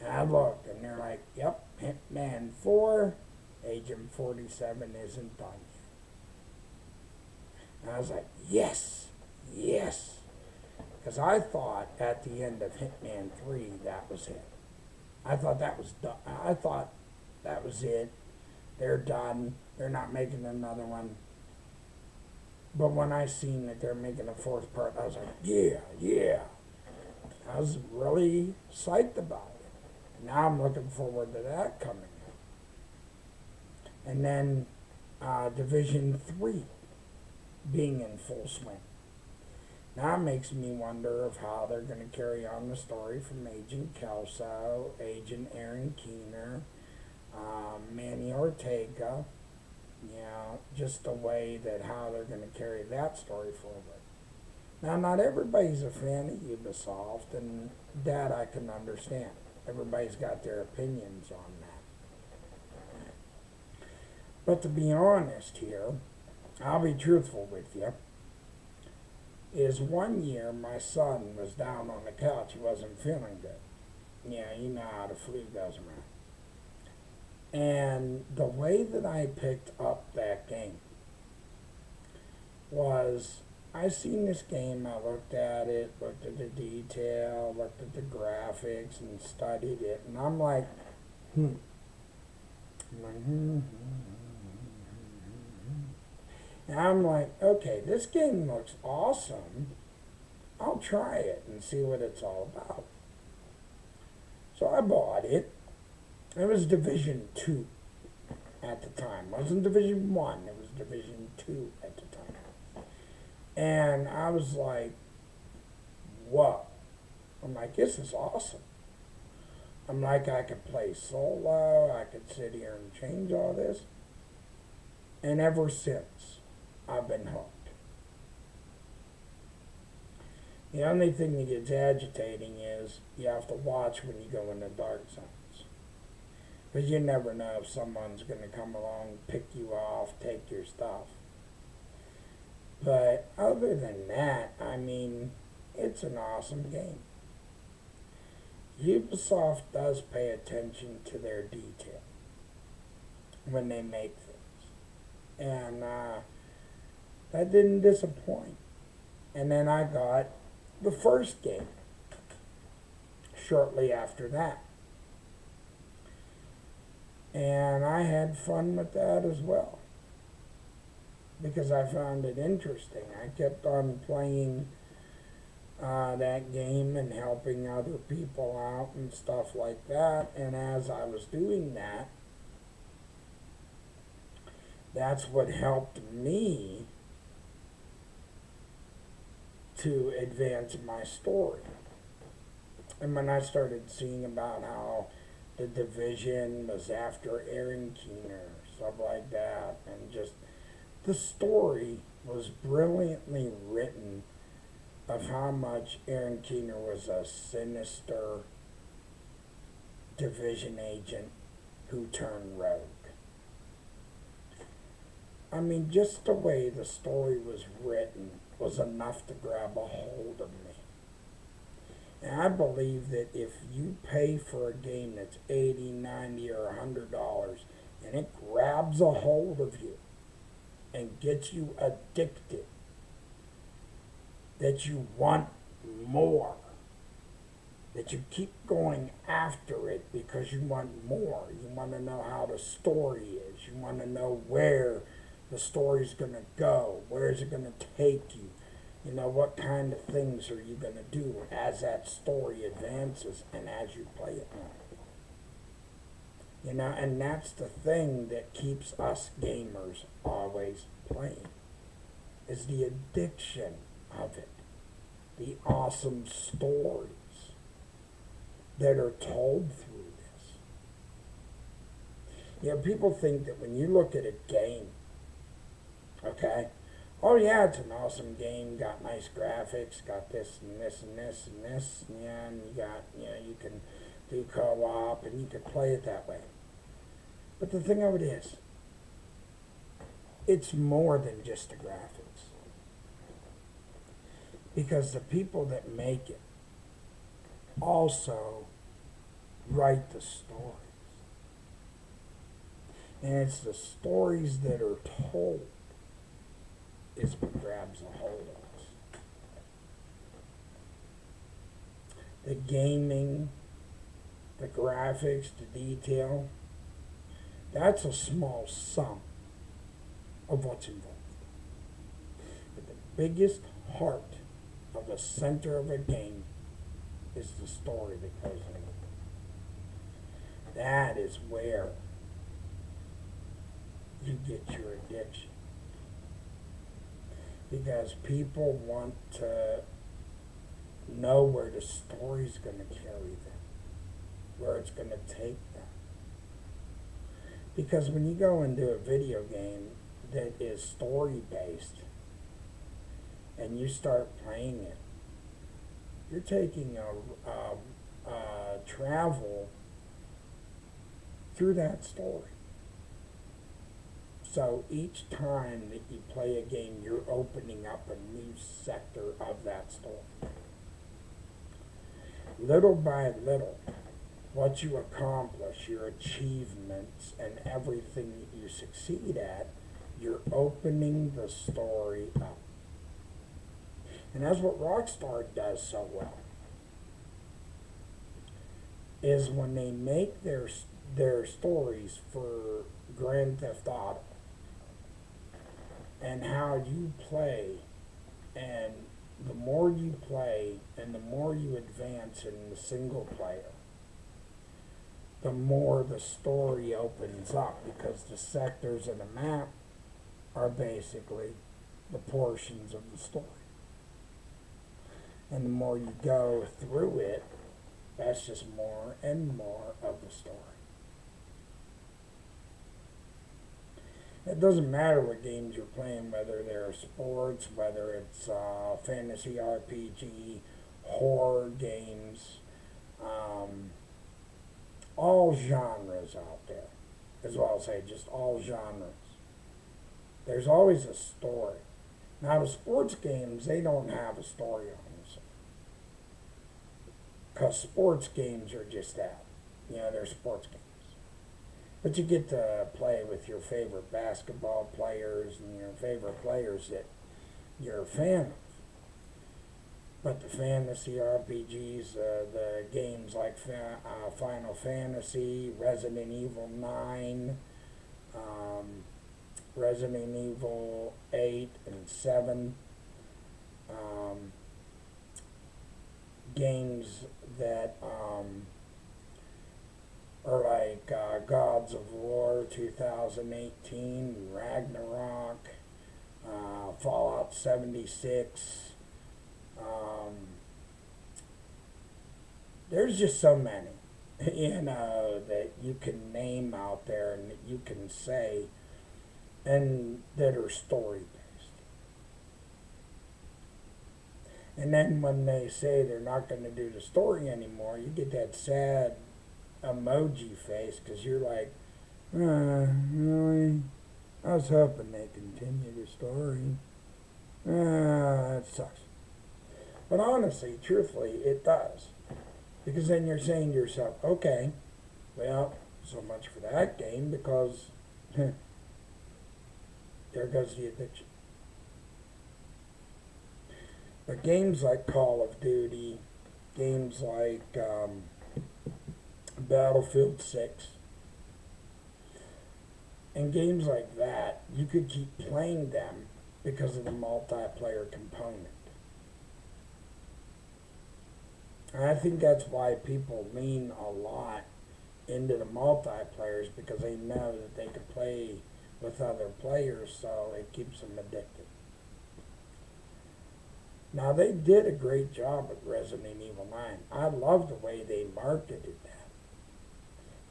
And I looked, and they're like, yep, Hitman 4, Agent 47 isn't done yet. And I was like, yes. Because I thought at the end of Hitman 3, that was it. I thought that was done. I thought that was it. They're done. They're not making another one. But when I seen that they're making a 4th part, I was like, yeah. I was really psyched about it. Now I'm looking forward to that coming out. And then Division 3 being in full swing. Now it makes me wonder of how they're going to carry on the story from Agent Kelso, Agent Aaron Keener, Manny Ortega, just the way that how they're going to carry that story forward. Now, not everybody's a fan of Ubisoft, and that I can understand. Everybody's got their opinions on that. But to be honest here, I'll be truthful with you, is one year my son was down on the couch. He wasn't feeling good. You know how the flu goes around. And the way that I picked up that game was, I seen this game, I looked at it, looked at the detail, looked at the graphics, and studied it, and I'm like, And I'm like, okay, this game looks awesome. I'll try it and see what it's all about. So I bought it. It was Division 2 at the time. It wasn't Division 1, it was Division 2 at the time. And I was like, whoa. I'm like, this is awesome. I'm like, I could play solo, I could sit here and change all this. And ever since, I've been hooked. The only thing that gets agitating is you have to watch when you go into dark zones. Because you never know if someone's going to come along, pick you off, take your stuff. But other than that, I mean, it's an awesome game. Ubisoft does pay attention to their detail when they make things. And that didn't disappoint. And then I got the first game shortly after that. And I had fun with that as well, because I found it interesting. I kept on playing that game and helping other people out and stuff like that. And as I was doing that, that's what helped me to advance my story. And when I started seeing about how the Division was after Aaron Keener, stuff like that, and just the story was brilliantly written of how much Aaron Keener was a sinister Division agent who turned rogue. I mean, just the way the story was written was enough to grab a hold of me. And I believe that if you pay for a game that's $80, $90, or $100, and it grabs a hold of you and gets you addicted, that you want more, that you keep going after it because you want more. You want to know how the story is. You want to know where the story's going to go. Where is it going to take you? You know, what kind of things are you going to do as that story advances and as you play it now? You know, and that's the thing that keeps us gamers always playing, is the addiction of it. The awesome stories that are told through this. You know, people think that when you look at a game, okay, oh yeah, it's an awesome game, got nice graphics, got this and this and this and this, yeah, and you got, you know, you can do co-op and you can play it that way. But the thing of it is, it's more than just the graphics. Because the people that make it also write the stories. And it's the stories that are told is what grabs a hold of us. The gaming, the graphics, the detail, that's a small sum of what's involved. But the biggest heart of the center of a game is the story that goes in it. That is where you get your addiction. Because people want to know where the story's going to carry them, where it's going to take them. Because when you go into a video game that is story-based and you start playing it, you're taking a travel through that story. So each time that you play a game, you're opening up a new sector of that story. Little by little, what you accomplish, your achievements, and everything that you succeed at, you're opening the story up. And that's what Rockstar does so well, is when they make their stories for Grand Theft Auto and how you play, and the more you play and the more you advance in the single player, the more the story opens up, because the sectors of the map are basically the portions of the story. And the more you go through it, that's just more and more of the story. It doesn't matter what games you're playing, whether they're sports, whether it's fantasy RPG, horror games, all genres out there, as well as say just all genres. There's always a story. Now the sports games, they don't have a story on them, because sports games are just that. They're sports games. But you get to play with your favorite basketball players and your favorite players that you're a fan of. But the fantasy RPGs, the games like Final Fantasy, Resident Evil 9, Resident Evil 8 and 7, games that are like Gods of War 2018, Ragnarok, Fallout 76. There's just so many, that you can name out there and that you can say, and that are story based. And then when they say they're not going to do the story anymore, you get that sad emoji face, because you're like, really? I was hoping they continue the story. It sucks. But honestly, truthfully, it does. Because then you're saying to yourself, okay, well, so much for that game, because there goes the addiction. But games like Call of Duty, games like Battlefield 6, and games like that, you could keep playing them because of the multiplayer component. And I think that's why people lean a lot into the multiplayers, because they know that they can play with other players, so it keeps them addicted. Now, they did a great job at Resident Evil 9. I love the way they marketed that.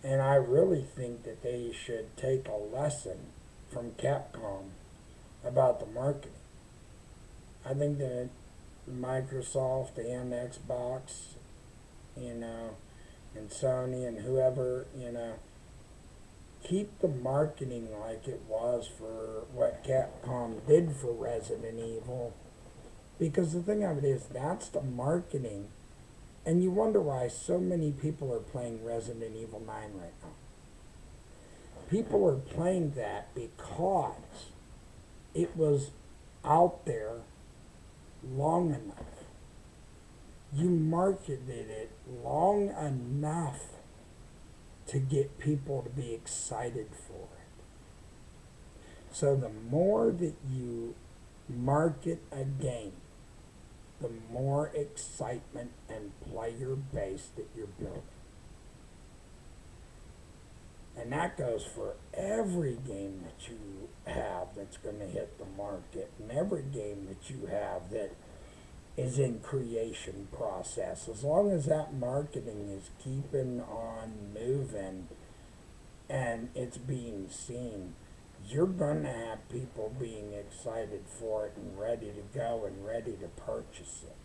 And I really think that they should take a lesson from Capcom about the marketing. I think that Microsoft and Xbox, and Sony and whoever, keep the marketing like it was for what Capcom did for Resident Evil. Because the thing of it is, that's the marketing. And you wonder why so many people are playing Resident Evil 9 right now. People are playing that because it was out there long enough. You marketed it long enough to get people to be excited for it. So the more that you market a game, the more excitement and player base that you're building. And that goes for every game that you have that's going to hit the market, and every game that you have that is in creation process. As long as that marketing is keeping on moving and it's being seen, you're going to have people being excited for it and ready to go and ready to purchase it.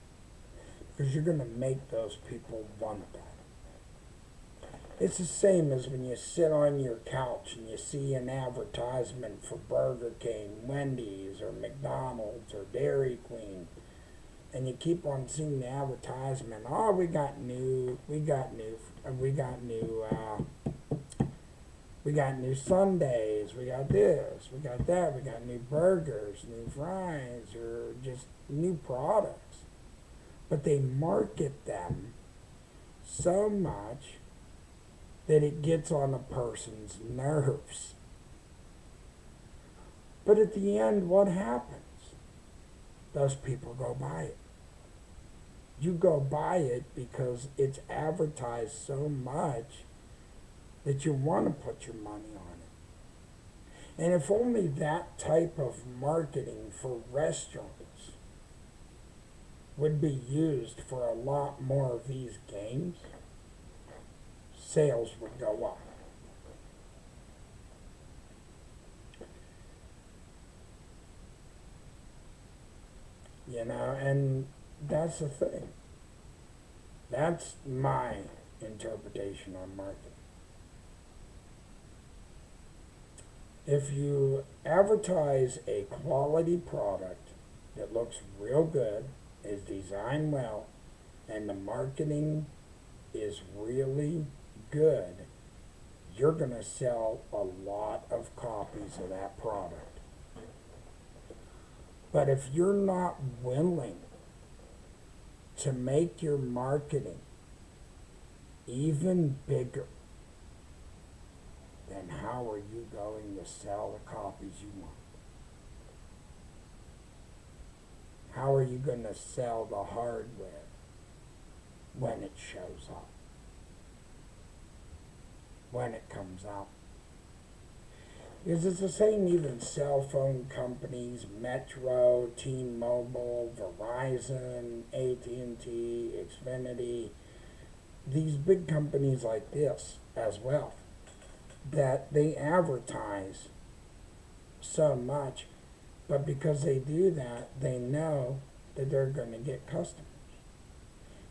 Because you're going to make those people want that. It's the same as when you sit on your couch and you see an advertisement for Burger King, Wendy's, or McDonald's, or Dairy Queen, and you keep on seeing the advertisement. Oh, we got new Sundays, we got this, we got that, we got new burgers, new fries, or just new products. But they market them so much that it gets on a person's nerves. But at the end, what happens? Those people go buy it. You go buy it because it's advertised so much that you want to put your money on it. And if only that type of marketing for restaurants would be used for a lot more of these games, sales would go up. You know, and that's the thing. That's my interpretation on marketing. If you advertise a quality product that looks real good, is designed well, and the marketing is really good, you're going to sell a lot of copies of that product. But if you're not willing to make your marketing even bigger, then how are you going to sell the copies you want? How are you going to sell the hardware when it shows up? When it comes out? Because it's the same even cell phone companies, Metro, T-Mobile, Verizon, AT&T, Xfinity, these big companies like this as well, that they advertise so much, but because they do that, they know that they're going to get customers.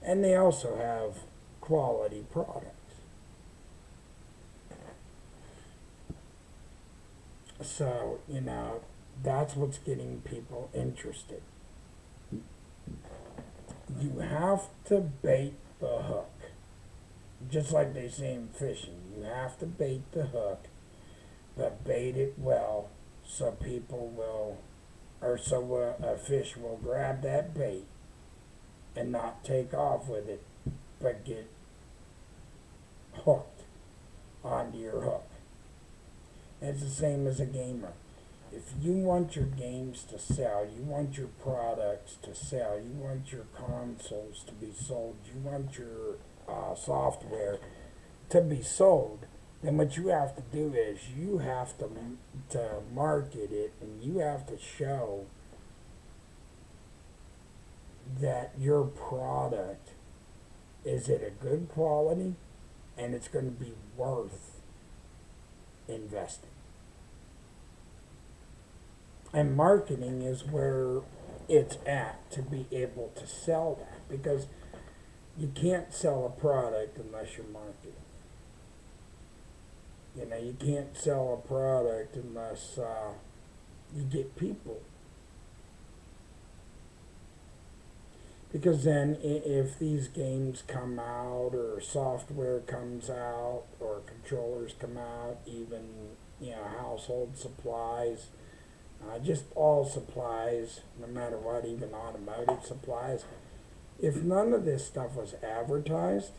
And they also have quality products. So, you know, that's what's getting people interested. You have to bait the hook. Just like they say in fishing, you have to bait the hook, but bait it well so people will, or so a fish will grab that bait and not take off with it, but get hooked onto your hook. It's the same as a gamer. If you want your games to sell, you want your products to sell, you want your consoles to be sold, you want your software to be sold, then what you have to do is you have to market it, and you have to show that your product is at a good quality and it's going to be worth investing. And marketing is where it's at to be able to sell that, because you can't sell a product unless you're marketing. You know, you can't sell a product unless you get people. Because then if these games come out, or software comes out, or controllers come out, even, you know, household supplies, just all supplies, no matter what, even automotive supplies, if none of this stuff was advertised,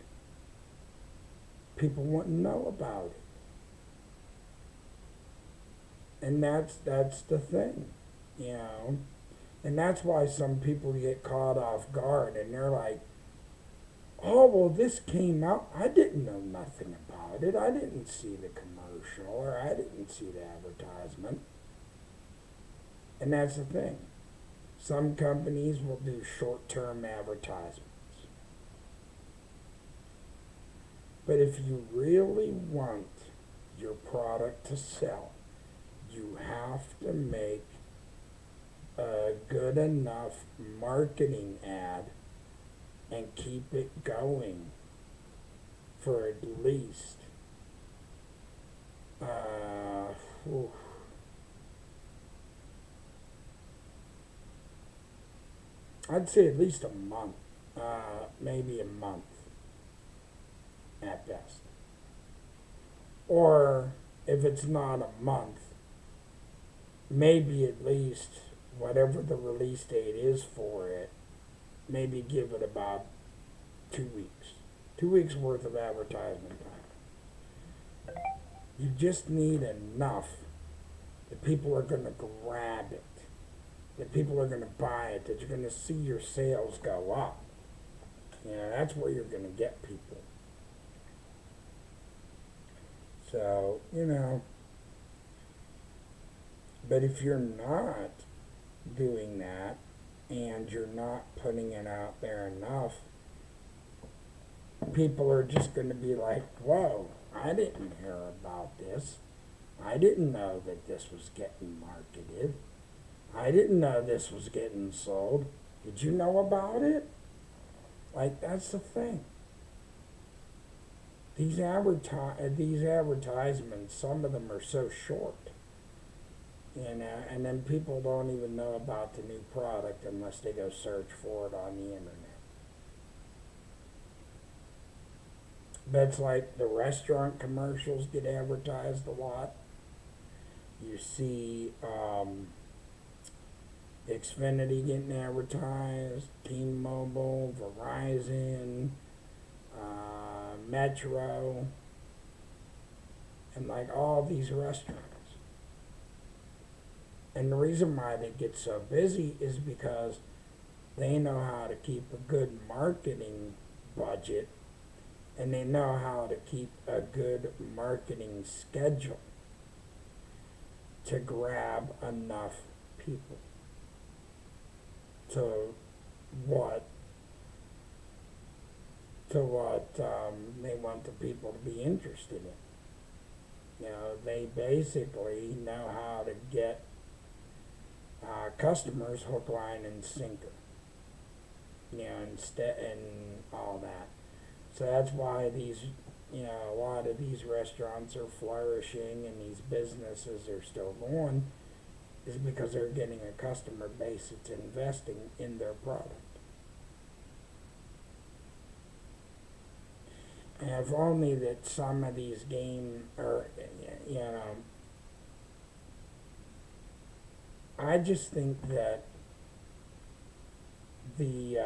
people wouldn't know about it. And that's the thing, you know. And that's why some people get caught off guard and they're like, oh, well, this came out. I didn't know nothing about it. I didn't see the commercial, or I didn't see the advertisement. And that's the thing. Some companies will do short-term advertisements. But if you really want your product to sell, you have to make a good enough marketing ad and keep it going for at least I'd say at least a month, maybe a month at best. Or if it's not a month, maybe at least whatever the release date is for it, maybe give it about 2 weeks. 2 weeks worth of advertisement time. You just need enough that people are going to grab it, that people are going to buy it, that you're going to see your sales go up. That's where you're going to get people. So, but if you're not doing that and you're not putting it out there enough, people are just going to be like, whoa, I didn't hear about this. I didn't know that this was getting marketed. I didn't know this was getting sold. Did you know about it? Like, that's the thing. These advertisements, some of them are so short. And then people don't even know about the new product unless they go search for it on the internet. But it's like the restaurant commercials get advertised a lot. You see Xfinity getting advertised, T-Mobile, Verizon, Metro, and like all these restaurants. And the reason why they get so busy is because they know how to keep a good marketing budget and they know how to keep a good marketing schedule to grab enough people to what they want the people to be interested in. They basically know how to get customers hook, line, and sinker. And all that. So that's why a lot of these restaurants are flourishing and these businesses are still going, is because they're getting a customer base that's investing in their product. And if only that some of these I just think that the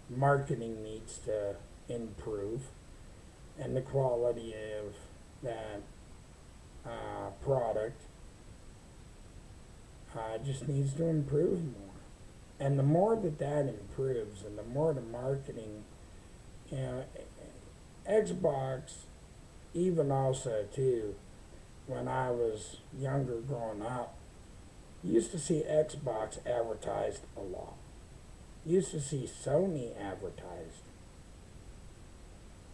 marketing needs to improve, and the quality of that product just needs to improve more. And the more that improves, and the more the marketing, Xbox, even also too, when I was younger growing up, you used to see Xbox advertised a lot. You used to see Sony advertised.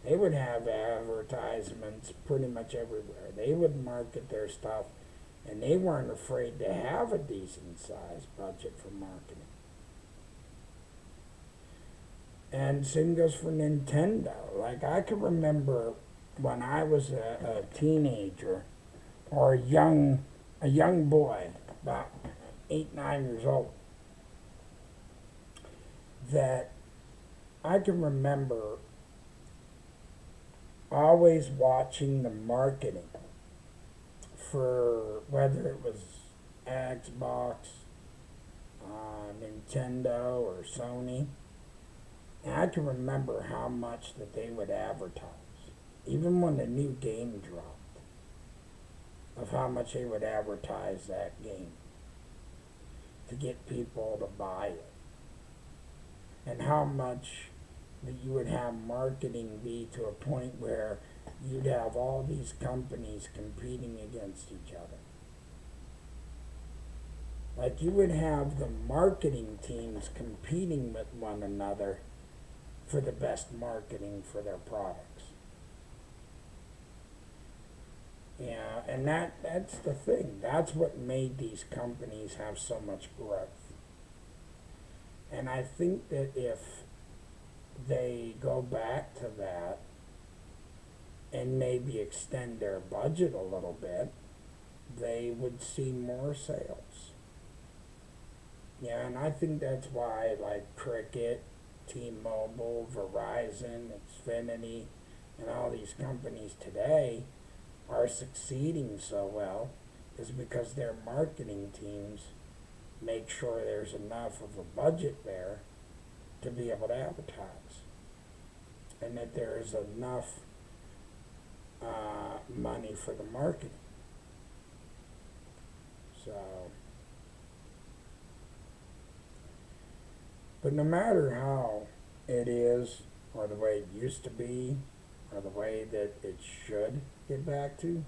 They would have advertisements pretty much everywhere. They would market their stuff, and they weren't afraid to have a decent sized budget for marketing. And same goes for Nintendo. Like, I can remember when I was a teenager or a young boy, about 8, 9 years old, that I can remember always watching the marketing for whether it was Xbox, Nintendo, or Sony. And I can remember how much that they would advertise, even when a new game dropped, of how much they would advertise that game to get people to buy it. And how much that you would have marketing be to a point where you'd have all these companies competing against each other. Like, you would have the marketing teams competing with one another for the best marketing for their products. And that's the thing. That's what made these companies have so much growth. And I think that if they go back to that and maybe extend their budget a little bit, they would see more sales. And I think that's why, like, Cricket, T-Mobile, Verizon, Xfinity, and all these companies today are succeeding so well, is because their marketing teams make sure there's enough of a budget there to be able to advertise, and that there is enough money for the marketing. So, but no matter how it is, or the way it used to be, or the way that it should get back to.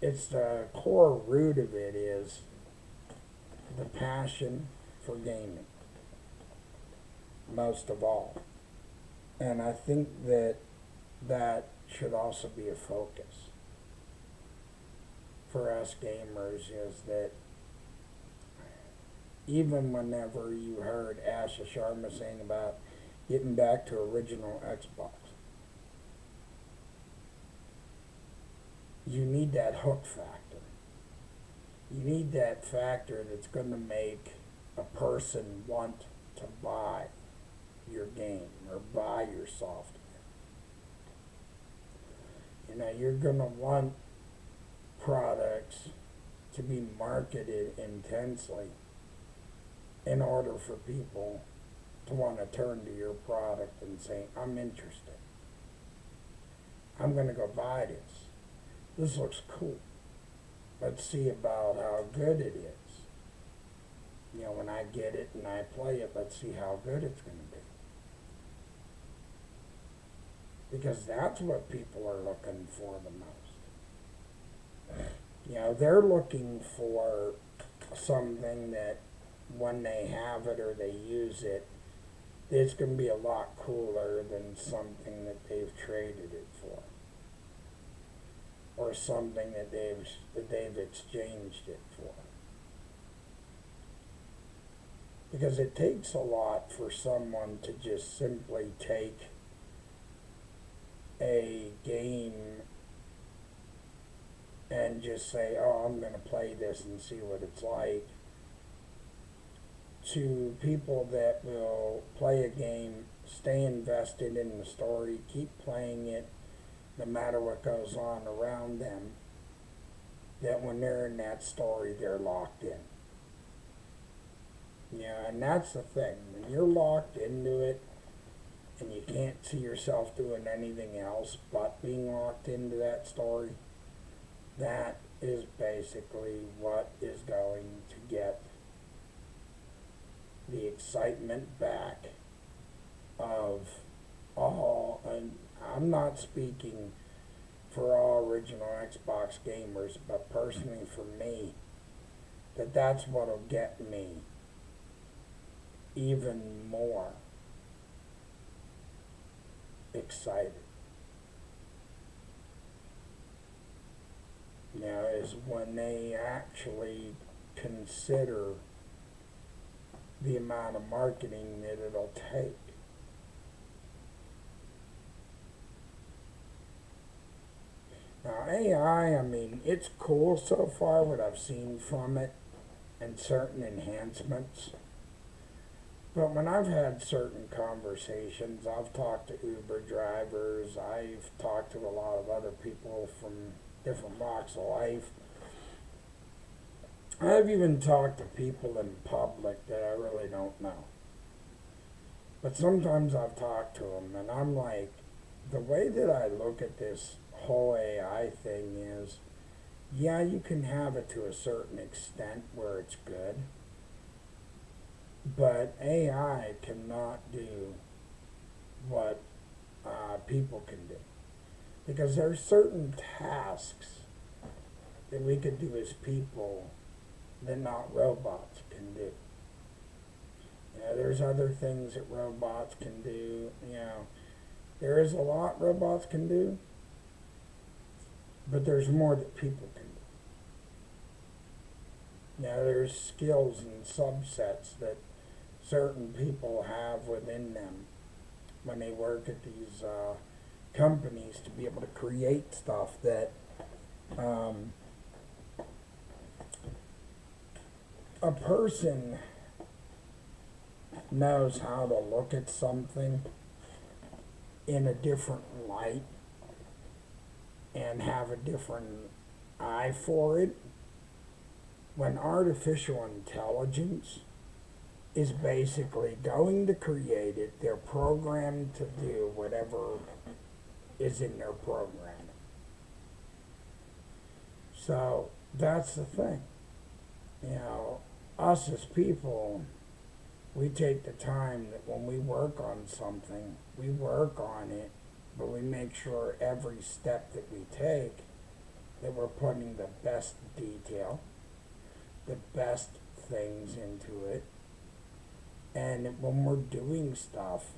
It's the core root of it is the passion for gaming, most of all. And I think that that should also be a focus for us gamers, is that even whenever you heard Asha Sharma saying about getting back to original Xbox, you need that hook factor. You need that factor that's going to make a person want to buy your game or buy your software. You know, you're going to want products to be marketed intensely in order for people to want to turn to your product and say, I'm interested. I'm going to go buy this. This looks cool. Let's see about how good it is. You know, when I get it and I play it, let's see how good it's going to be. Because that's what people are looking for the most. You know, they're looking for something that when they have it or they use it, it's going to be a lot cooler than something that they've traded it for, or something that they've exchanged it for. Because it takes a lot for someone to just simply take a game and just say, oh, I'm going to play this and see what it's like, to people that will play a game, stay invested in the story, keep playing it no matter what goes on around them, that when they're in that story, they're locked in. Yeah, and that's the thing. When you're locked into it and you can't see yourself doing anything else but being locked into that story, that is basically what is going to get the excitement back of all, and I'm not speaking for all original Xbox gamers, but personally for me, that's what'll get me even more excited. You know, is when they actually consider the amount of marketing that it'll take. Now, AI, I mean, it's cool so far what I've seen from it and certain enhancements. But when I've had certain conversations, I've talked to Uber drivers, I've talked to a lot of other people from different walks of life. I've even talked to people in public that I really don't know. But sometimes I've talked to them and I'm like, the way that I look at this whole AI thing is, yeah, you can have it to a certain extent where it's good, but AI cannot do what people can do. Because there are certain tasks that we could do as people that not robots can do. You know, there's other things that robots can do. You know, there is a lot robots can do, but there's more that people can do. Now, there's skills and subsets that certain people have within them when they work at these companies to be able to create stuff that a person knows how to look at something in a different light and have a different eye for it, when artificial intelligence is basically going to create it, they're programmed to do whatever is in their programming. So that's the thing. You know, us as people, We take the time that when we work on something, we work on it, but we make sure every step that we take that we're putting the best detail, the best things into it. And when we're doing stuff,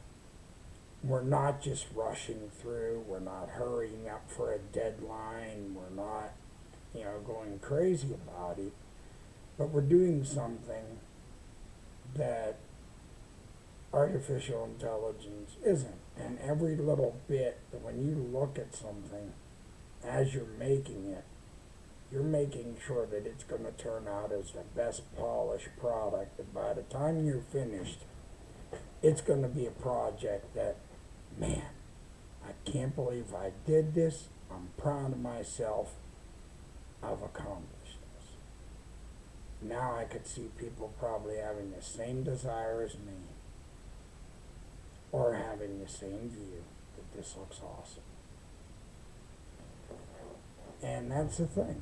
we're not just rushing through, we're not hurrying up for a deadline, we're not, going crazy about it, but we're doing something that artificial intelligence isn't. And every little bit that when you look at something as you're making it, you're making sure that it's going to turn out as the best polished product. That by the time you're finished, it's going to be a project that, man, I can't believe I did this. I'm proud of myself. I've accomplished this. Now I could see people probably having the same desire as me, or having the same view that this looks awesome. And that's the thing.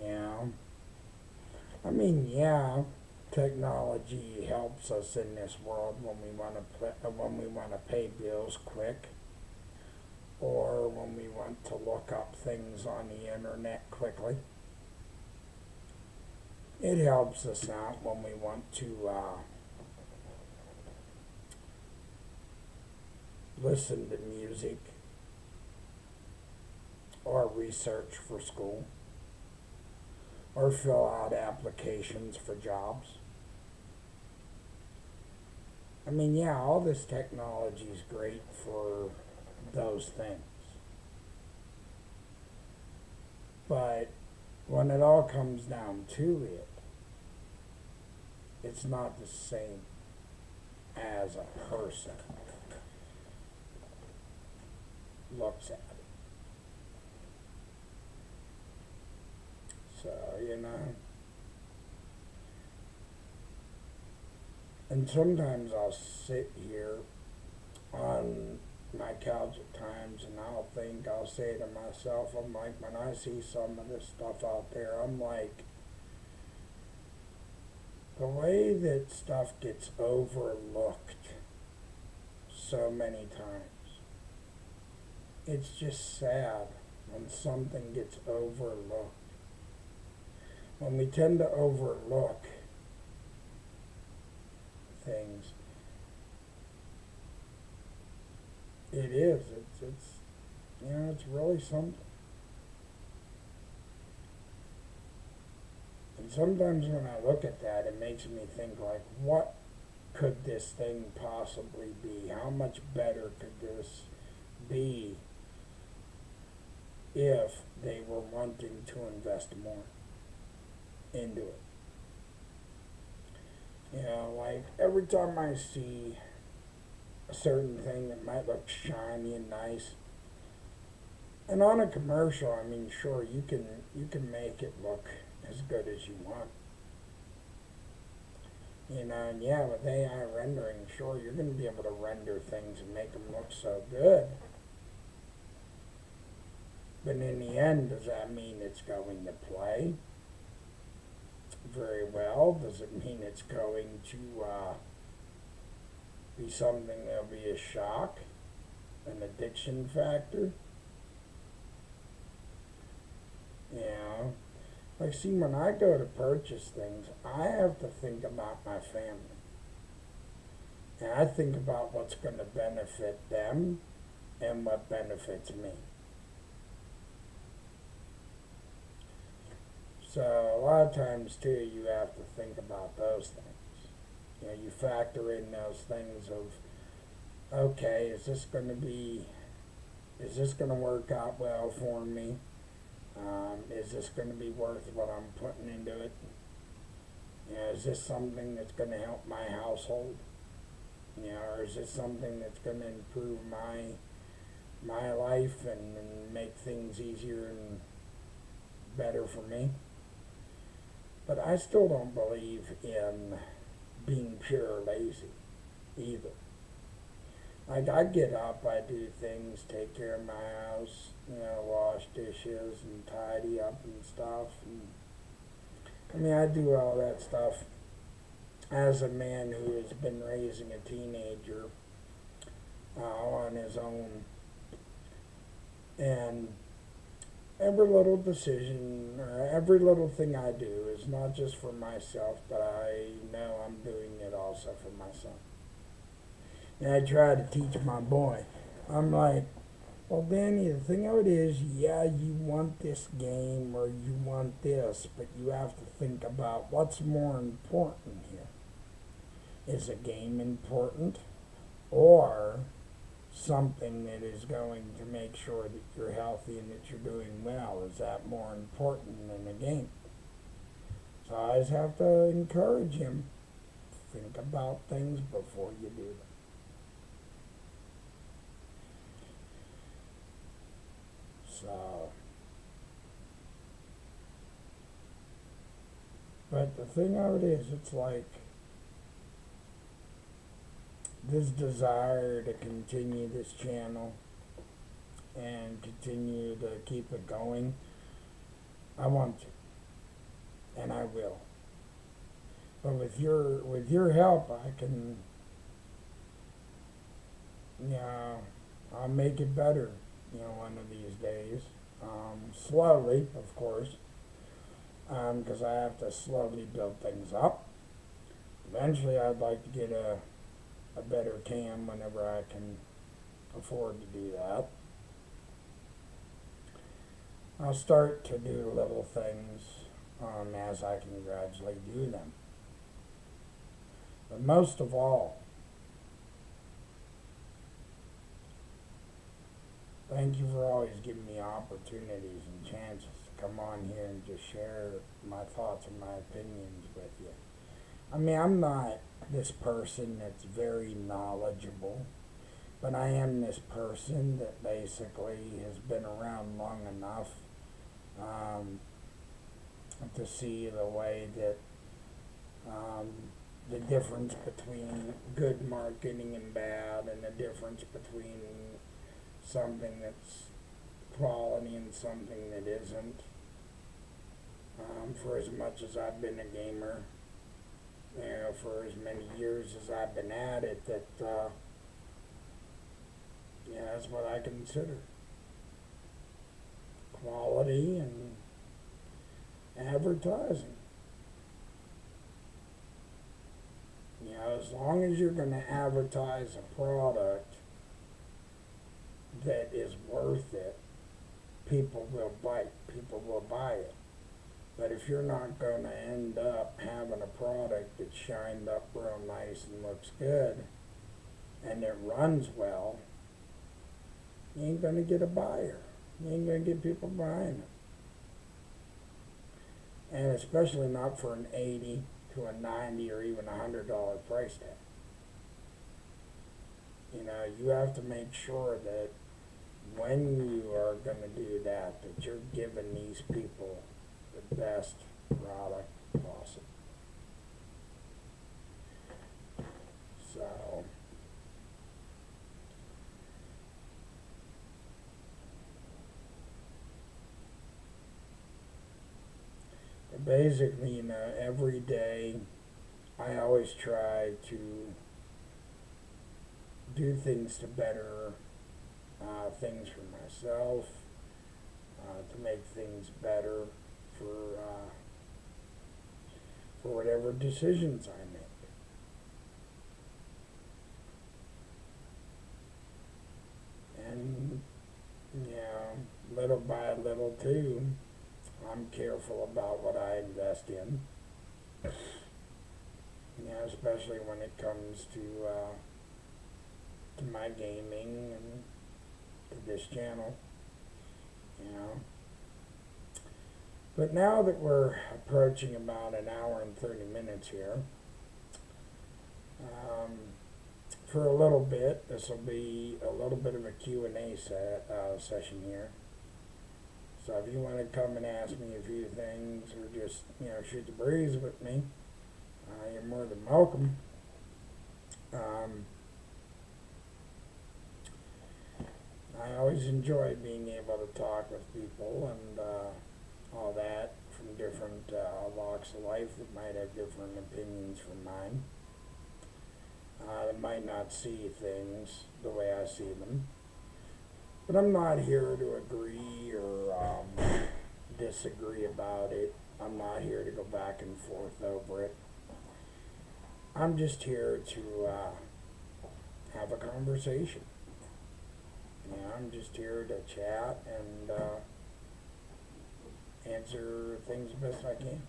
Yeah. I mean, yeah, technology helps us in this world when we want to pay bills quick, or when we want to look up things on the internet quickly. It helps us out when we want to listen to music or research for school or fill out applications for jobs. I mean, yeah, all this technology is great for those things. But when it all comes down to it, it's not the same as a person looks at it. So, and sometimes I'll sit here on my couch at times and I'll say to myself, I'm like, when I see some of this stuff out there, I'm like, the way that stuff gets overlooked so many times, it's just sad when something gets overlooked. When we tend to overlook things, it's really something. And sometimes when I look at that, it makes me think, like, what could this thing possibly be? How much better could this be if they were wanting to invest more into it? Like every time I see a certain thing that might look shiny and nice, and on a commercial, I mean, sure, you can make it look as good as you want. And yeah, with AI rendering, sure, you're going to be able to render things and make them look so good. But in the end, does that mean it's going to play very well? Does it mean it's going to be something that'll be a shock, an addiction factor? Like, see, when I go to purchase things, I have to think about my family. And I think about what's going to benefit them and what benefits me. So a lot of times, too, you have to think about those things. You factor in those things of, okay, is this going to work out well for me? Is this going to be worth what I'm putting into it? Is this something that's going to help my household? Or is this something that's going to improve my life and make things easier and better for me? But I still don't believe in being pure lazy either. Like, I get up, I do things, take care of my house, wash dishes and tidy up and stuff. I mean, I do all that stuff as a man who has been raising a teenager on his own. And every little decision or every little thing I do is not just for myself, but I know I'm doing it also for my son. And I try to teach my boy. I'm like, well, Danny, the thing of it is, yeah, you want this game or you want this, but you have to think about what's more important here. Is a game important or something that is going to make sure that you're healthy and that you're doing well? Is that more important than the game? So I just have to encourage him. Think about things before you do them. So, but the thing of it is, it's like this desire to continue this channel and continue to keep it going. I want to, and I will. But with your help, I can, I'll make it better. One of these days, slowly, of course, because I have to slowly build things up. Eventually, I'd like to get a better cam whenever I can afford to do that. I'll start to do little things as I can gradually do them. But most of all, thank you for always giving me opportunities and chances to come on here and just share my thoughts and my opinions with you. I mean, I'm not this person that's very knowledgeable, but I am this person that basically has been around long enough to see the way that the difference between good marketing and bad, and the difference between something that's quality and something that isn't. For as much as I've been a gamer, for as many years as I've been at it, that that's what I consider quality and advertising. As long as you're going to advertise a product that is worth it, people will bite, people will buy it. But if you're not going to end up having a product that's shined up real nice and looks good, and it runs well, you ain't going to get a buyer. You ain't going to get people buying it. And especially not for an $80 to a $90 or even $100 price tag. You have to make sure that when you are going to do that, that you're giving these people the best product possible. So, basically, every day I always try to do things to better things for myself, to make things better for whatever decisions I make. And, little by little too, I'm careful about what I invest in. Especially when it comes to my gaming and to this channel. But now that we're approaching about an hour and 30 minutes here, for a little bit, this will be a little bit of a Q&A session here. So if you want to come and ask me a few things, or just, shoot the breeze with me, you're more than welcome. I always enjoy being able to talk with people and all that from from different walks of life that might have different opinions from mine. That might not see things the way I see them. But I'm not here to agree or disagree about it. I'm not here to go back and forth over it. I'm just here to have a conversation. You know, I'm just here to chat and answer things the best I can.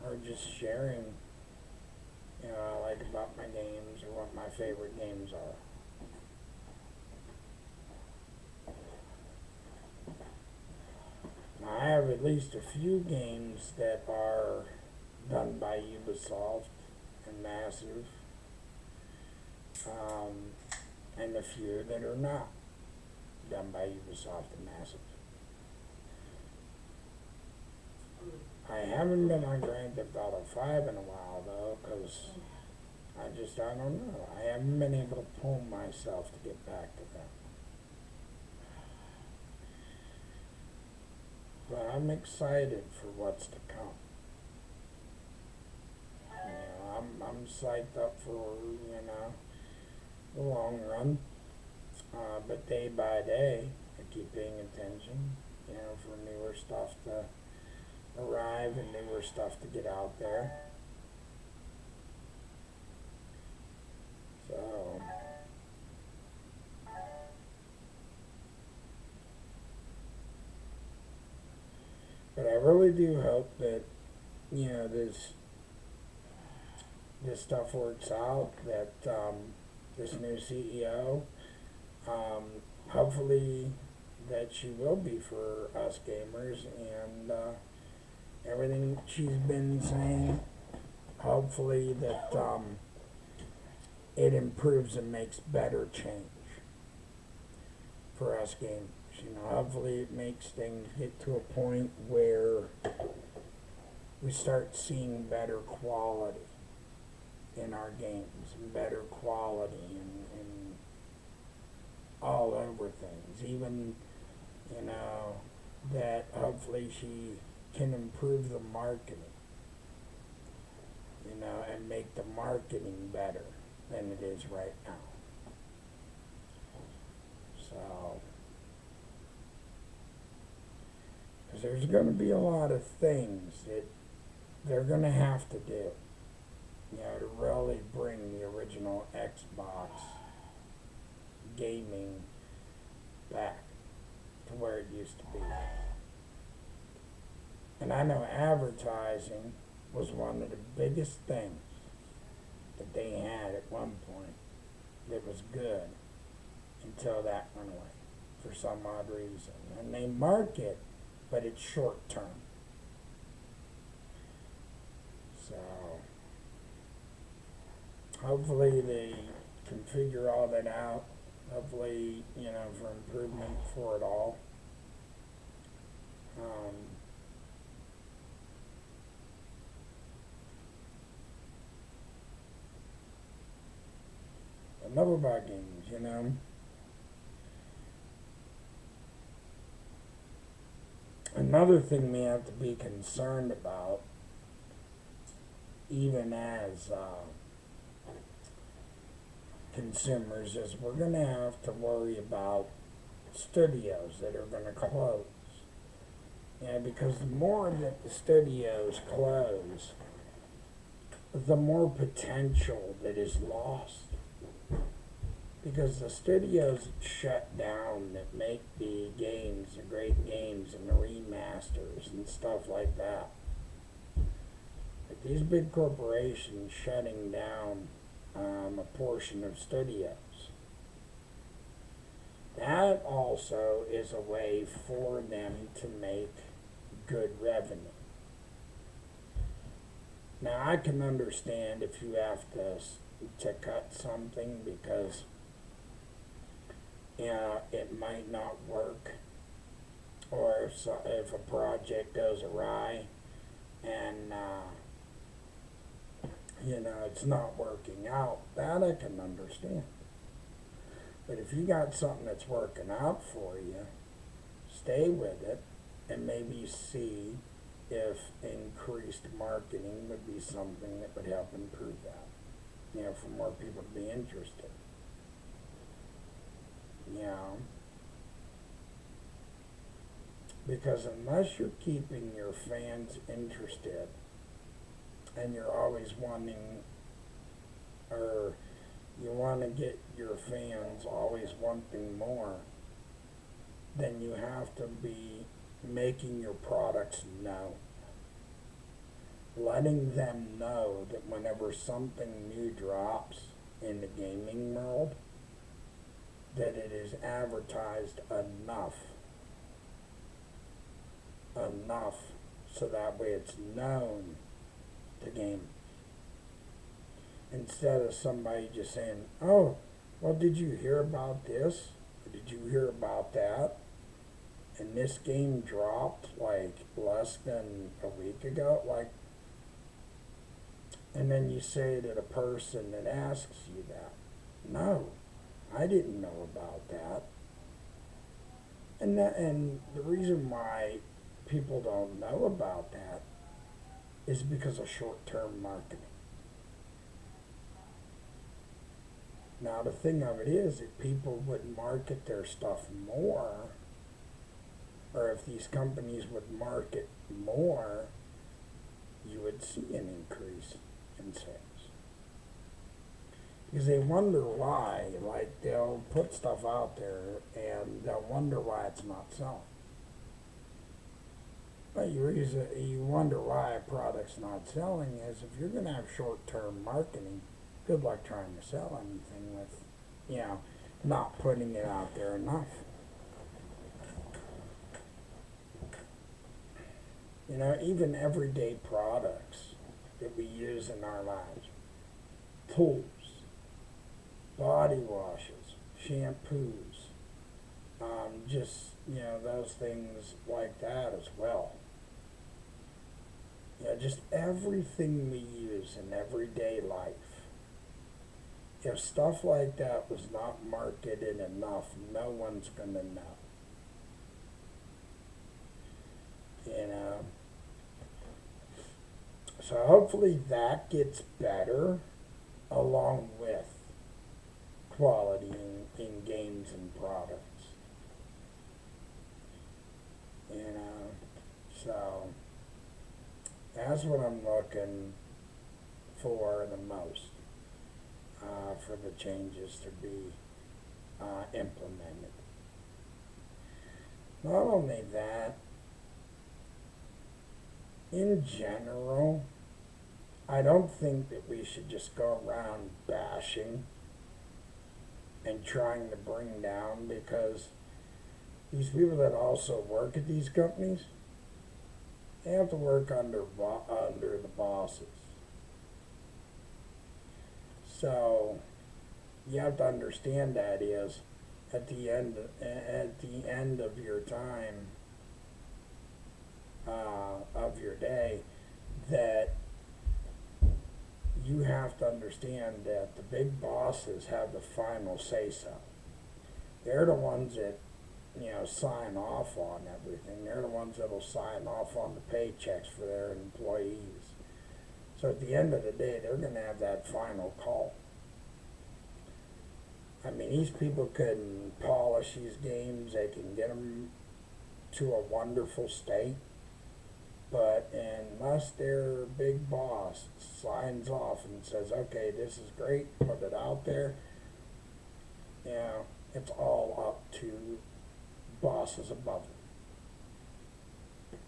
Or just sharing, you know, I like about my games or what my favorite games are. Now, I have at least a few games that are done by Ubisoft and Massive, and a few that are not done by Ubisoft and Massive. I haven't been on Grand Theft Auto 5 in a while though, because I don't know. I haven't been able to pull myself to get back to them. But I'm excited for what's to come. You know, I'm psyched up for, you know, the long run. But day by day, I keep paying attention, you know, for newer stuff to arrive and newer stuff to get out there. So, but I really do hope that, you know, this stuff works out, that this new CEO, hopefully that she will be for us gamers, and everything she's been saying, hopefully that it improves and makes better change for us gamers. You know, hopefully it makes things get to a point where we start seeing better quality in our games, and better quality in all over things. Even, you know, that hopefully she can improve the marketing, you know, and make the marketing better than it is right now. So, because there's going to be a lot of things that they're going to have to do, you know, to really bring the original Xbox gaming back to where it used to be. And I know advertising was one of the biggest things that they had at one point that was good until that went away for some odd reason. And they market, but it's short term. So hopefully they can figure all that out. Hopefully, you know, for improvement for it all. Enough about games, you know. Another thing we have to be concerned about, even as consumers, is we're going to have to worry about studios that are going to close. Yeah, because the more that the studios close, the more potential that is lost. Because the studios that shut down, that make the games, the great games and the remasters and stuff like that, but these big corporations shutting down a portion of studios, that also is a way for them to make good revenue. Now, I can understand if you have to cut something because, you know, it might not work, or if a project goes awry and you know, it's not working out, that I can understand. But if you got something that's working out for you, stay with it and maybe see if increased marketing would be something that would help improve that. For more people to be interested. You know, because unless you're keeping your fans interested and you're always wanting, or you want to get your fans always wanting more, then you have to be making your products known. Letting them know that whenever something new drops in the gaming world, that it is advertised enough so that way it's known to gamers. Instead of somebody just saying, oh, well, did you hear about this? Or did you hear about that? And this game dropped like less than a week ago. And then you say to the person that asks you that, no, I didn't know about that. And the reason why people don't know about that is because of short-term marketing. Now the thing of it is that people would market their stuff more, or if these companies would market more, you would see an increase in sales. Because they wonder why, like they'll put stuff out there and they'll wonder why it's not selling. But you wonder why a product's not selling is if you're going to have short-term marketing, good luck trying to sell anything with, not putting it out there enough. Even everyday products that we use in our lives, tools, body washes, shampoos, those things like that as well. Just everything we use in everyday life. If stuff like that was not marketed enough, no one's going to know. So hopefully that gets better along with quality in games and products. So that's what I'm looking for the most, for the changes to be implemented. Not only that, in general, I don't think that we should just go around bashing and trying to bring down, because these people that also work at these companies, they have to work under the bosses. So you have to understand that is at the end of your time of your day, that you have to understand that the big bosses have the final say-so. They're the ones that sign off on everything. They're the ones that will sign off on the paychecks for their employees. So at the end of the day, they're going to have that final call. I mean, these people can polish these games. They can get them to a wonderful state. But unless their big boss signs off and says, okay, this is great, put it out there, it's all up to bosses above them.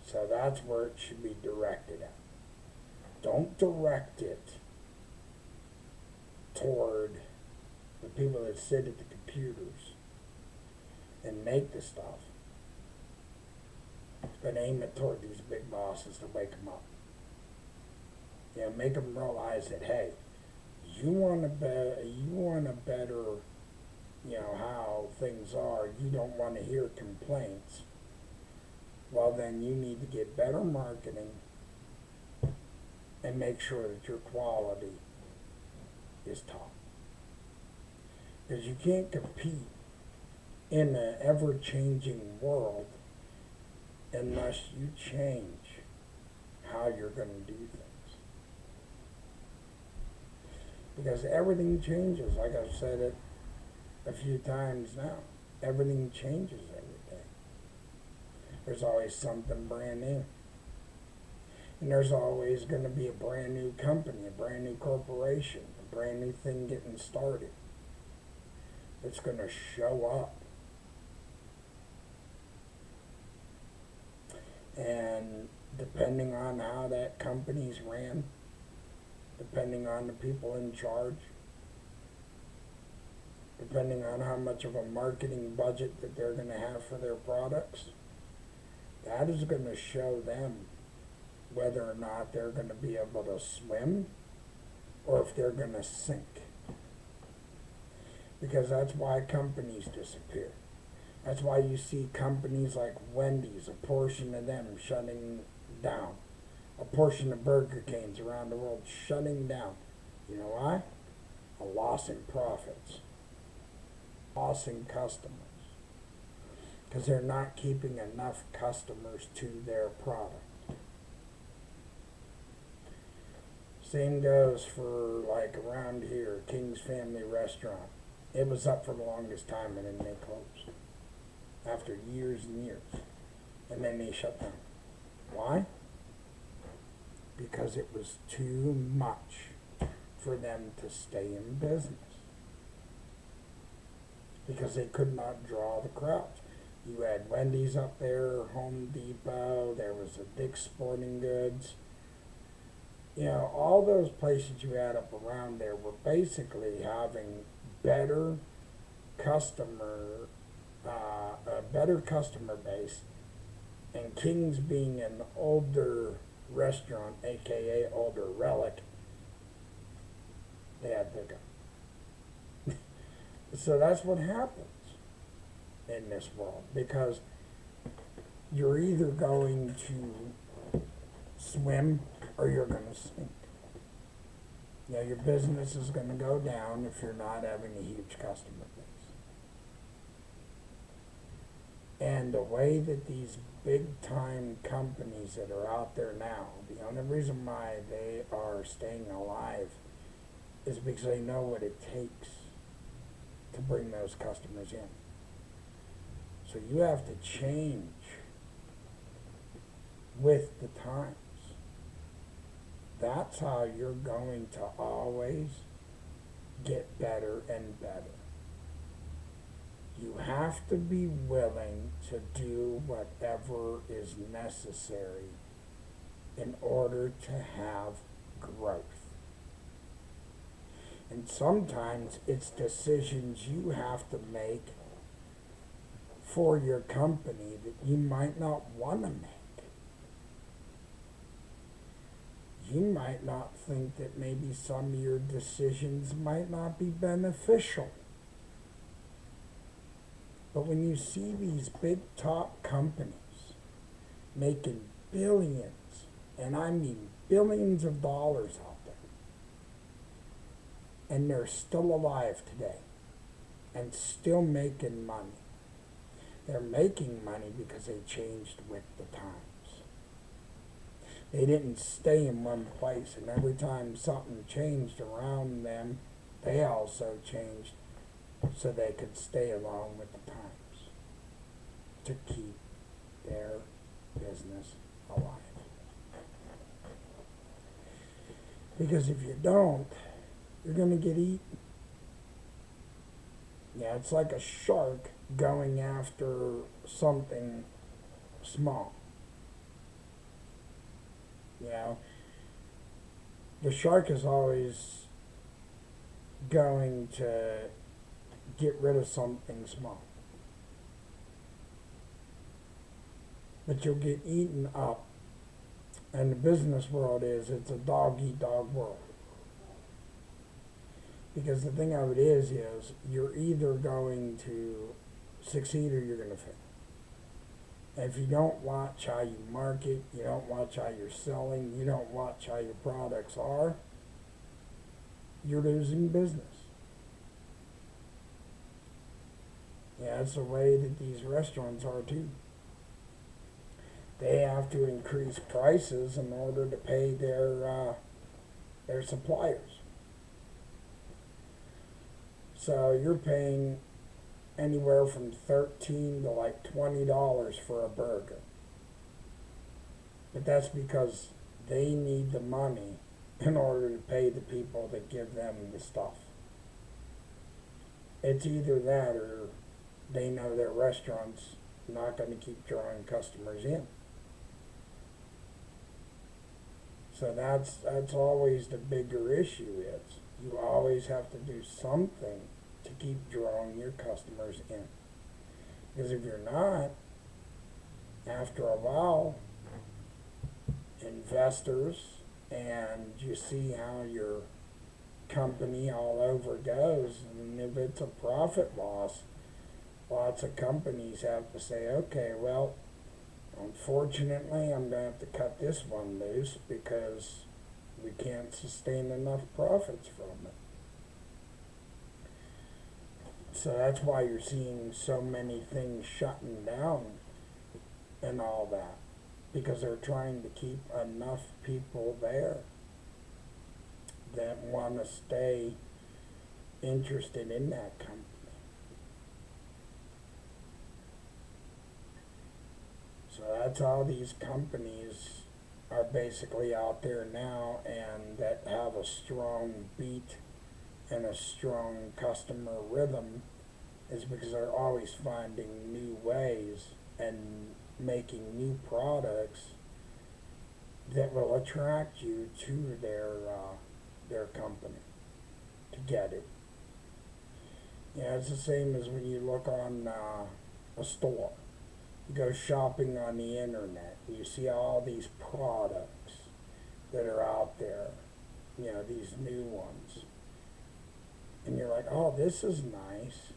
So that's where it should be directed at. Don't direct it toward the people that sit at the computers and make the stuff, but aim it toward these big bosses to wake them up. Make them realize that, hey, you want a better, how things are. You don't want to hear complaints. Well, then you need to get better marketing and make sure that your quality is top. Because you can't compete in an ever-changing world unless you change how you're going to do things. Because everything changes, like I've said it a few times now. Everything changes every day. There's always something brand new. And there's always going to be a brand new company, a brand new corporation, a brand new thing getting started that's going to show up. And depending on how that company's ran, depending on the people in charge, depending on how much of a marketing budget that they're going to have for their products, that is going to show them whether or not they're going to be able to swim or if they're going to sink. Because that's why companies disappear. That's why you see companies like Wendy's, a portion of them shutting down. A portion of Burger Kings around the world shutting down. You know why? A loss in profits. Loss in customers. Because they're not keeping enough customers to their product. Same goes for, like, around here, King's Family Restaurant. It was up for the longest time and then they closed. After years and years. And then they shut down. Why? Because it was too much for them to stay in business. Because they could not draw the crowds. You had Wendy's up there, Home Depot, there was a Dick's Sporting Goods. You know, all those places you had up around there were basically having better customer, a better customer base, and King's being an older restaurant, aka older relic, they had to go. So that's what happens in this world, because you're either going to swim or you're going to sink. You know, your business is going to go down if you're not having a huge customer base. And the way that these big time companies that are out there now, the only reason why they are staying alive is because they know what it takes to bring those customers in. So you have to change with the times. That's how you're going to always get better and better. You have to be willing to do whatever is necessary in order to have growth. And sometimes it's decisions you have to make for your company that you might not want to make. You might not think that maybe some of your decisions might not be beneficial. But when you see these big top companies making billions, and I mean billions of dollars out there, and they're still alive today and still making money. They're making money because they changed with the times. They didn't stay in one place, and every time something changed around them, they also changed so they could stay along with the times to keep their business alive. Because if you don't, you're going to get eaten. Yeah, it's like a shark going after something small. You know, the shark is always going to get rid of something small. But you'll get eaten up. And the business world it's a dog-eat-dog world. Because the thing of it is you're either going to succeed or you're going to fail. And if you don't watch how you market, you don't watch how you're selling, you don't watch how your products are, you're losing business. Yeah, that's the way that these restaurants are too. they have to increase prices in order to pay their suppliers. So you're paying anywhere from $13 to like $20 for a burger. But that's because they need the money in order to pay the people that give them the stuff. It's either that or they know their restaurant's not going to keep drawing customers in. So that's always the bigger issue is you always have to do something to keep drawing your customers in. Because if you're not, after a while, investors and you see how your company all over goes, and if it's a profit loss, lots of companies have to say, okay, well, unfortunately, I'm going to have to cut this one loose because we can't sustain enough profits from it. So that's why you're seeing so many things shutting down and all that, because they're trying to keep enough people there that want to stay interested in that company. So that's all these companies are basically out there now, and that have a strong beat and a strong customer rhythm is because they're always finding new ways and making new products that will attract you to their company to get it. Yeah, it's the same as when you look on a store. You go shopping on the internet. You see all these products that are out there, you know, these new ones. And you're like, oh, this is nice.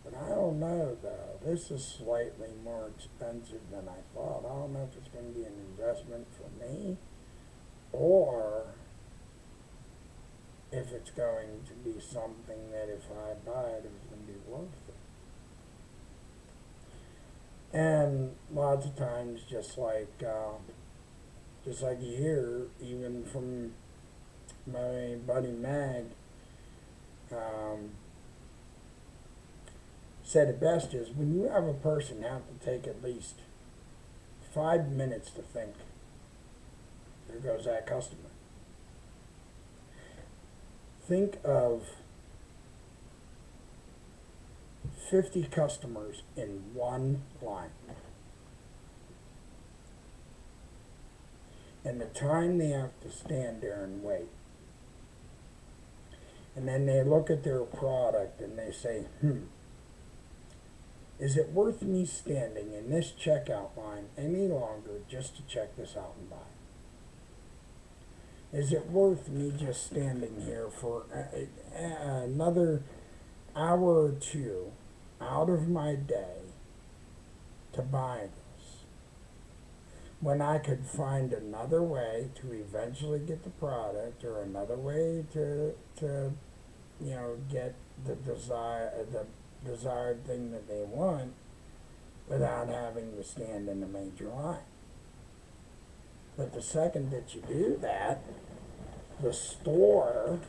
But I don't know, though. This is slightly more expensive than I thought. I don't know if it's going to be an investment for me or if it's going to be something that if I buy it, it's going to be worth it. And lots of times, just like you hear, even from my buddy Mag, said it best is when you have a person have to take at least 5 minutes to think, there goes that customer. Think of 50 customers in one line. And the time they have to stand there and wait. And then they look at their product and they say, is it worth me standing in this checkout line any longer just to check this out and buy? Is it worth me just standing here for another hour or two out of my day to buy this, when I could find another way to eventually get the product or another way to get the desired thing that they want without having to stand in a major line? But the second that you do that, the store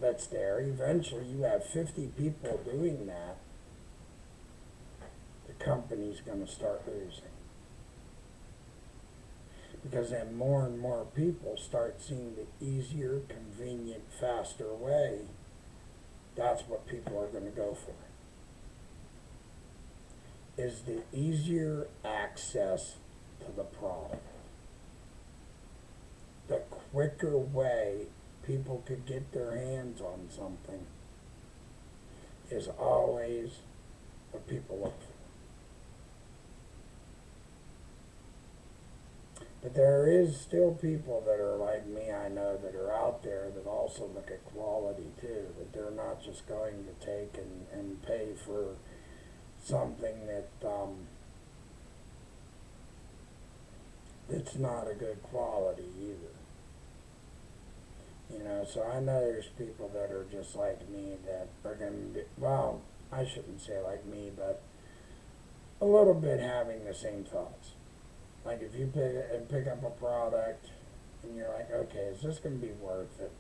that's there, eventually you have 50 people doing that, the company's going to start losing. Because then more and more people start seeing the easier, convenient, faster way. That's what people are going to go for. Is the easier access to the product. The quicker way people could get their hands on something is always what people look for. But there is still people that are like me, I know, that are out there that also look at quality too, that they're not just going to take and pay for something that it's not a good quality either. You know, so I know there's people that are just like me that are going to be, well, I shouldn't say like me, but a little bit having the same thoughts. Like if you pick up a product and you're like, okay, is this going to be worth it?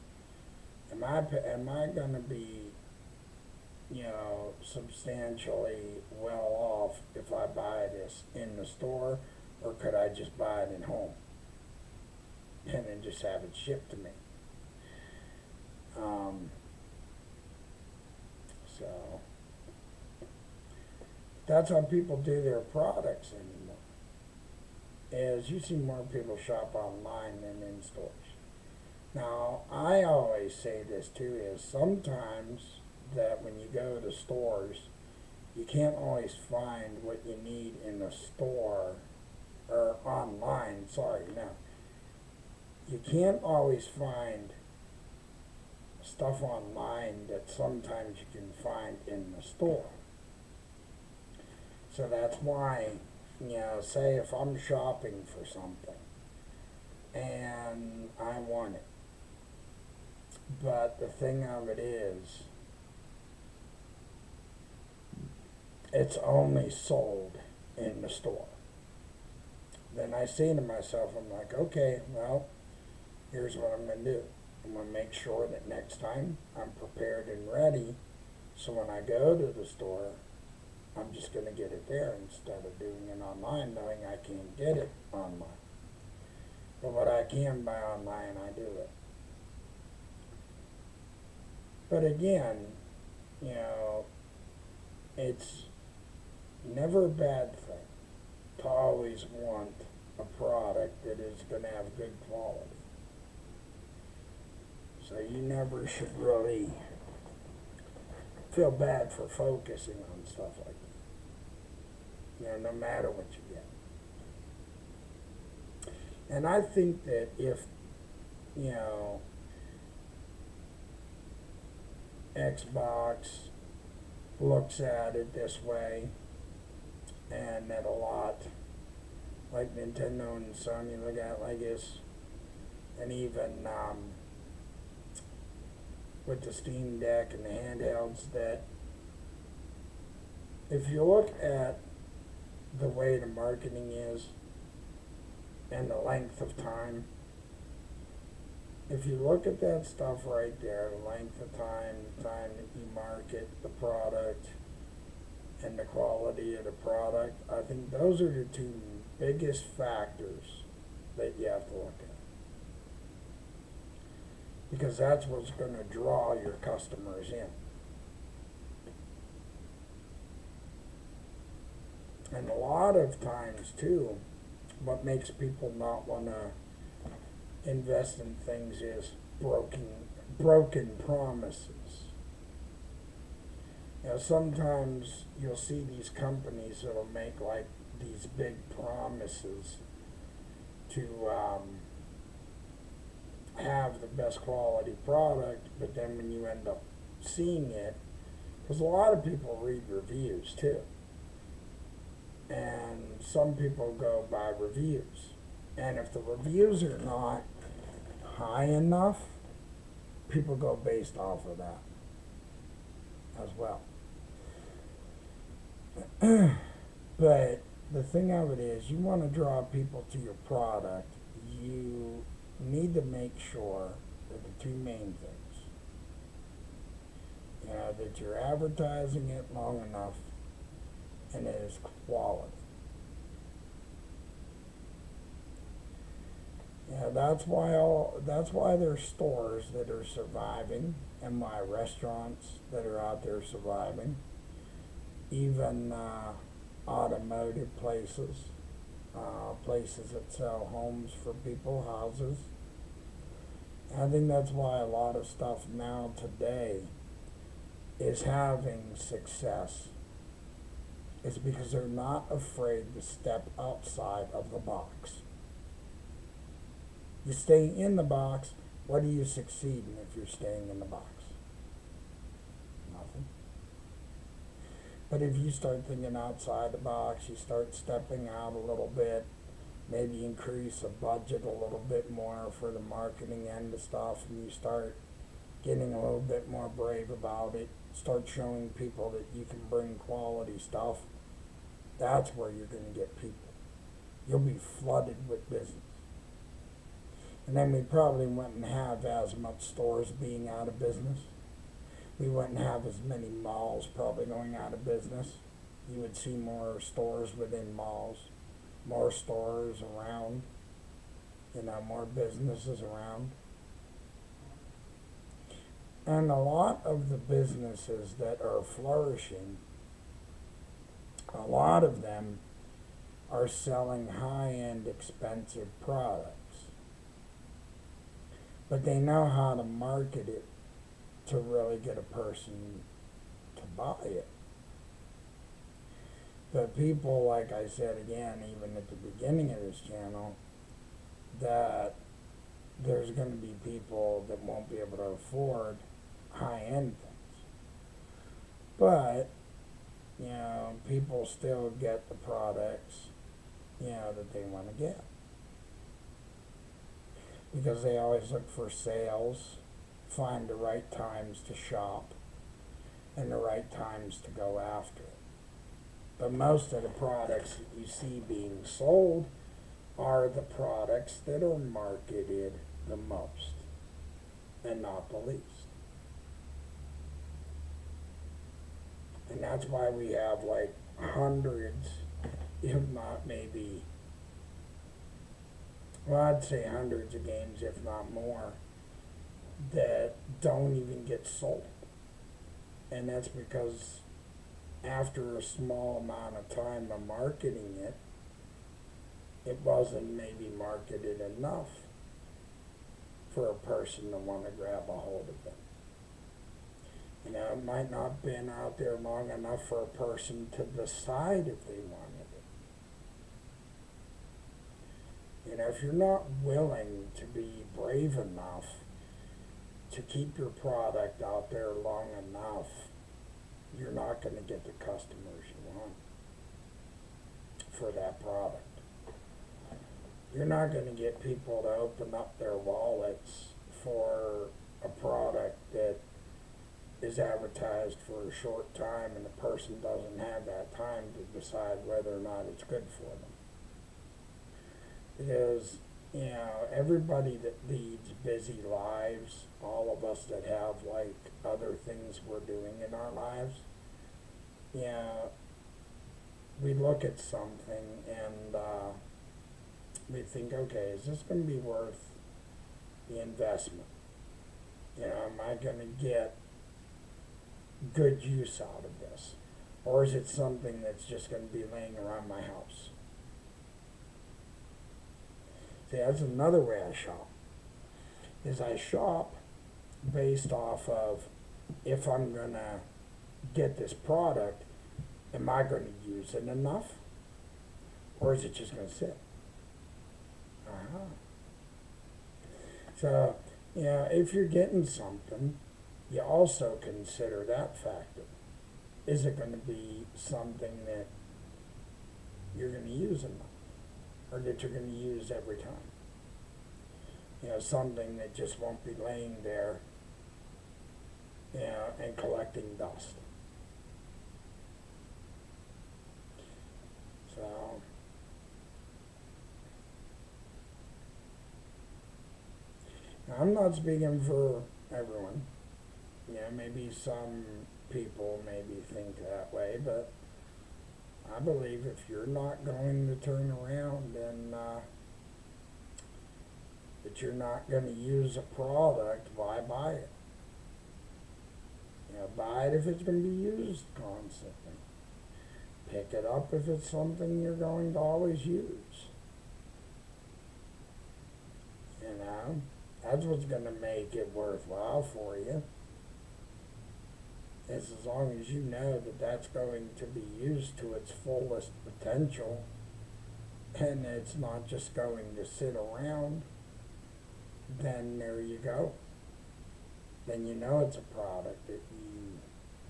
Am I going to be, substantially well off if I buy this in the store, or could I just buy it at home and then just have it shipped to me? Um, so that's how people do their products anymore. Is you see more people shop online than in stores. Now, I always say this too, is sometimes that when you go to stores, you can't always find what you need in the store, or online, sorry, no. You can't always find stuff online that sometimes you can find in the store. So that's why, say if I'm shopping for something and I want it, but the thing of it is, it's only sold in the store. Then I say to myself, I'm like, okay, well, here's what I'm going to do. I'm going to make sure that next time I'm prepared and ready, so when I go to the store, I'm just going to get it there instead of doing it online, knowing I can't get it online. But what I can buy online, I do it. But again, it's never a bad thing to always want a product that is going to have good quality. So you never should really feel bad for focusing on stuff like that. No matter what you get. And I think that if, Xbox looks at it this way, and that a lot, like Nintendo and Sony look at it like this, and even with the Steam Deck and the handhelds, that if you look at the way the marketing is and the length of time, if you look at that stuff right there, the length of time, the time that you market the product, and the quality of the product, I think those are the two biggest factors that you have to look at. Because that's what's going to draw your customers in. And a lot of times, too, what makes people not want to invest in things is broken promises. Sometimes you'll see these companies that'll make like these big promises to have the best quality product, but then when you end up seeing it, because a lot of people read reviews too, and some people go by reviews, and if the reviews are not high enough, people go based off of that as well. But the thing of it is, you want to draw people to your product, you need to make sure that the two main things, that you're advertising it long enough and it is quality. That's why there's stores that are surviving, and why restaurants that are out there surviving, even automotive places, places that sell homes for people, houses. I think that's why a lot of stuff now today is having success. It's because they're not afraid to step outside of the box. You stay in the box, what are you succeeding if you're staying in the box? Nothing. But if you start thinking outside the box, you start stepping out a little bit, maybe increase a budget a little bit more for the marketing end of stuff, and you start getting a little bit more brave about it, start showing people that you can bring quality stuff, that's where you're going to get people. you'll be flooded with business. And then we probably wouldn't have as much stores being out of business. We wouldn't have as many malls probably going out of business. You would see more stores within malls, more stores around, more businesses around. And a lot of the businesses that are flourishing, a lot of them are selling high-end expensive products. But they know how to market it to really get a person to buy it. But people, like I said again, even at the beginning of this channel, that there's going to be people that won't be able to afford high-end things. But, people still get the products, that they want to get. Because they always look for sales, find the right times to shop, and the right times to go after it. But most of the products that you see being sold are the products that are marketed the most, and not the least. And that's why we have like hundreds, if not maybe, well, I'd say hundreds of games, if not more, that don't even get sold. And that's because after a small amount of time of marketing it, it wasn't maybe marketed enough for a person to want to grab a hold of it. It might not have been out there long enough for a person to decide if they wanted it. If you're not willing to be brave enough to keep your product out there long enough, you're not going to get the customers you want for that product. You're not going to get people to open up their wallets for a product that is advertised for a short time and the person doesn't have that time to decide whether or not it's good for them. Because, everybody that leads busy lives, all of us that have like other things we're doing in our lives, we look at something and we think, okay, is this going to be worth the investment? Am I going to get good use out of this? Or is it something that's just going to be laying around my house? See, that's another way I shop. Is I shop based off of, if I'm going to get this product, am I going to use it enough? Or is it just going to sit? So, if you're getting something, you also consider that factor. Is it going to be something that you're going to use enough? Or that you're going to use every time? Something that just won't be laying there, and collecting dust. So, I'm not speaking for everyone. Maybe some people maybe think that way, but I believe if you're not going to turn around and that you're not going to use a product, why buy it? Buy it if it's going to be used constantly. Pick it up if it's something you're going to always use. That's what's going to make it worthwhile for you. As long as you know that that's going to be used to its fullest potential, and it's not just going to sit around, then there you go. Then it's a product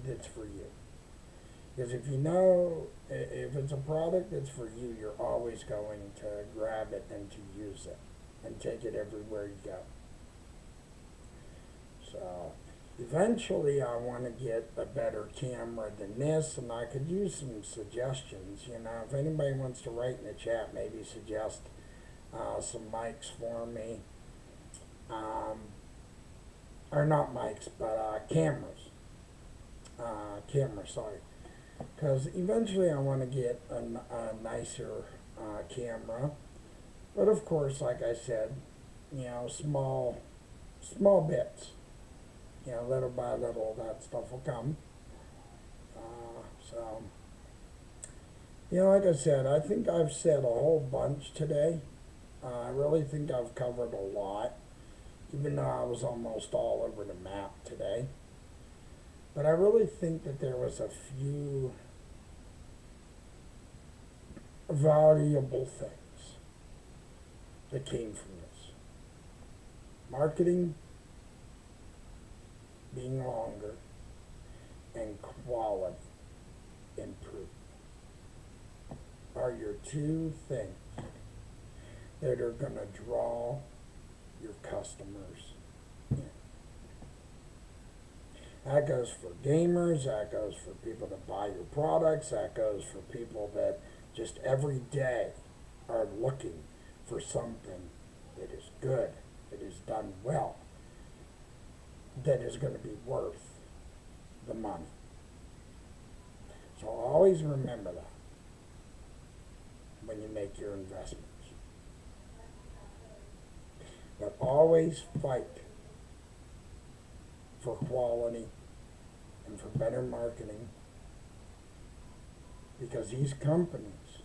that's for you. Because if if it's a product that's for you, you're always going to grab it and to use it and take it everywhere you go. So, Eventually, I want to get a better camera than this, and I could use some suggestions. If anybody wants to write in the chat, maybe suggest some mics for me. Or not mics, but cameras. Sorry. Because eventually I want to get a nicer camera. But of course, like I said, small bits. Little by little, that stuff will come. So, like I said, I think I've said a whole bunch today. I really think I've covered a lot, even though I was almost all over the map today. But I really think that there was a few valuable things that came from this. Marketing being longer and quality improvement are your two things that are going to draw your customers in. That goes for gamers, that goes for people that buy your products, that goes for people that just every day are looking for something that is good, that is done well, that is going to be worth the money. So always remember that when you make your investments. But always fight for quality and for better marketing, because these companies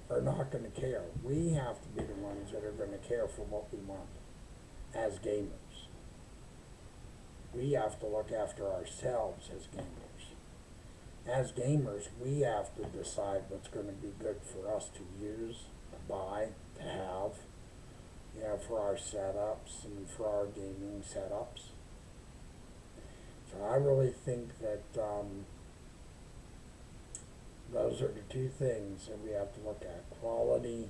are not going to care. We have to be the ones that are going to care for what we want as gamers. We have to look after ourselves as gamers. As gamers, we have to decide what's going to be good for us to use, to buy, to have, for our setups and for our gaming setups. So I really think that those are the two things that we have to look at, quality,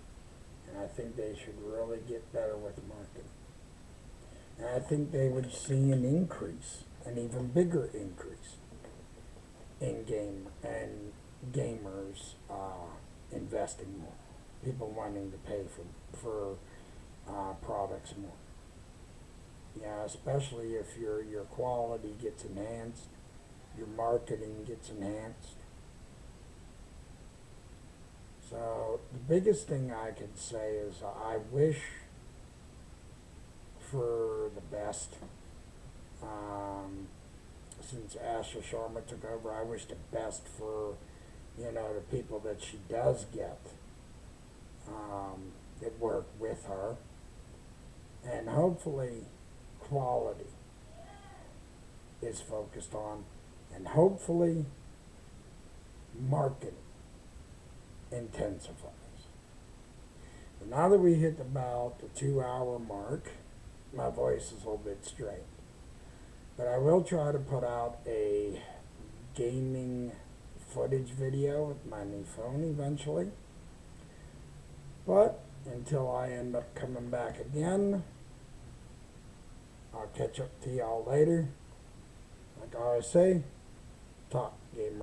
and I think they should really get better with marketing. And I think they would see an increase, an even bigger increase in gamers investing more, people wanting to pay for products more. Especially if your quality gets enhanced, your marketing gets enhanced. So the biggest thing I could say is I wish for the best. Since Asha Sharma took over, I wish the best for the people that she does get that work with her, and hopefully quality is focused on, and hopefully marketing intensifies. But now that we hit about the 2-hour mark, my voice is a little bit strained. But I will try to put out a gaming footage video with my new phone eventually. But until I end up coming back again, I'll catch up to y'all later. Like I always say, talk gamer.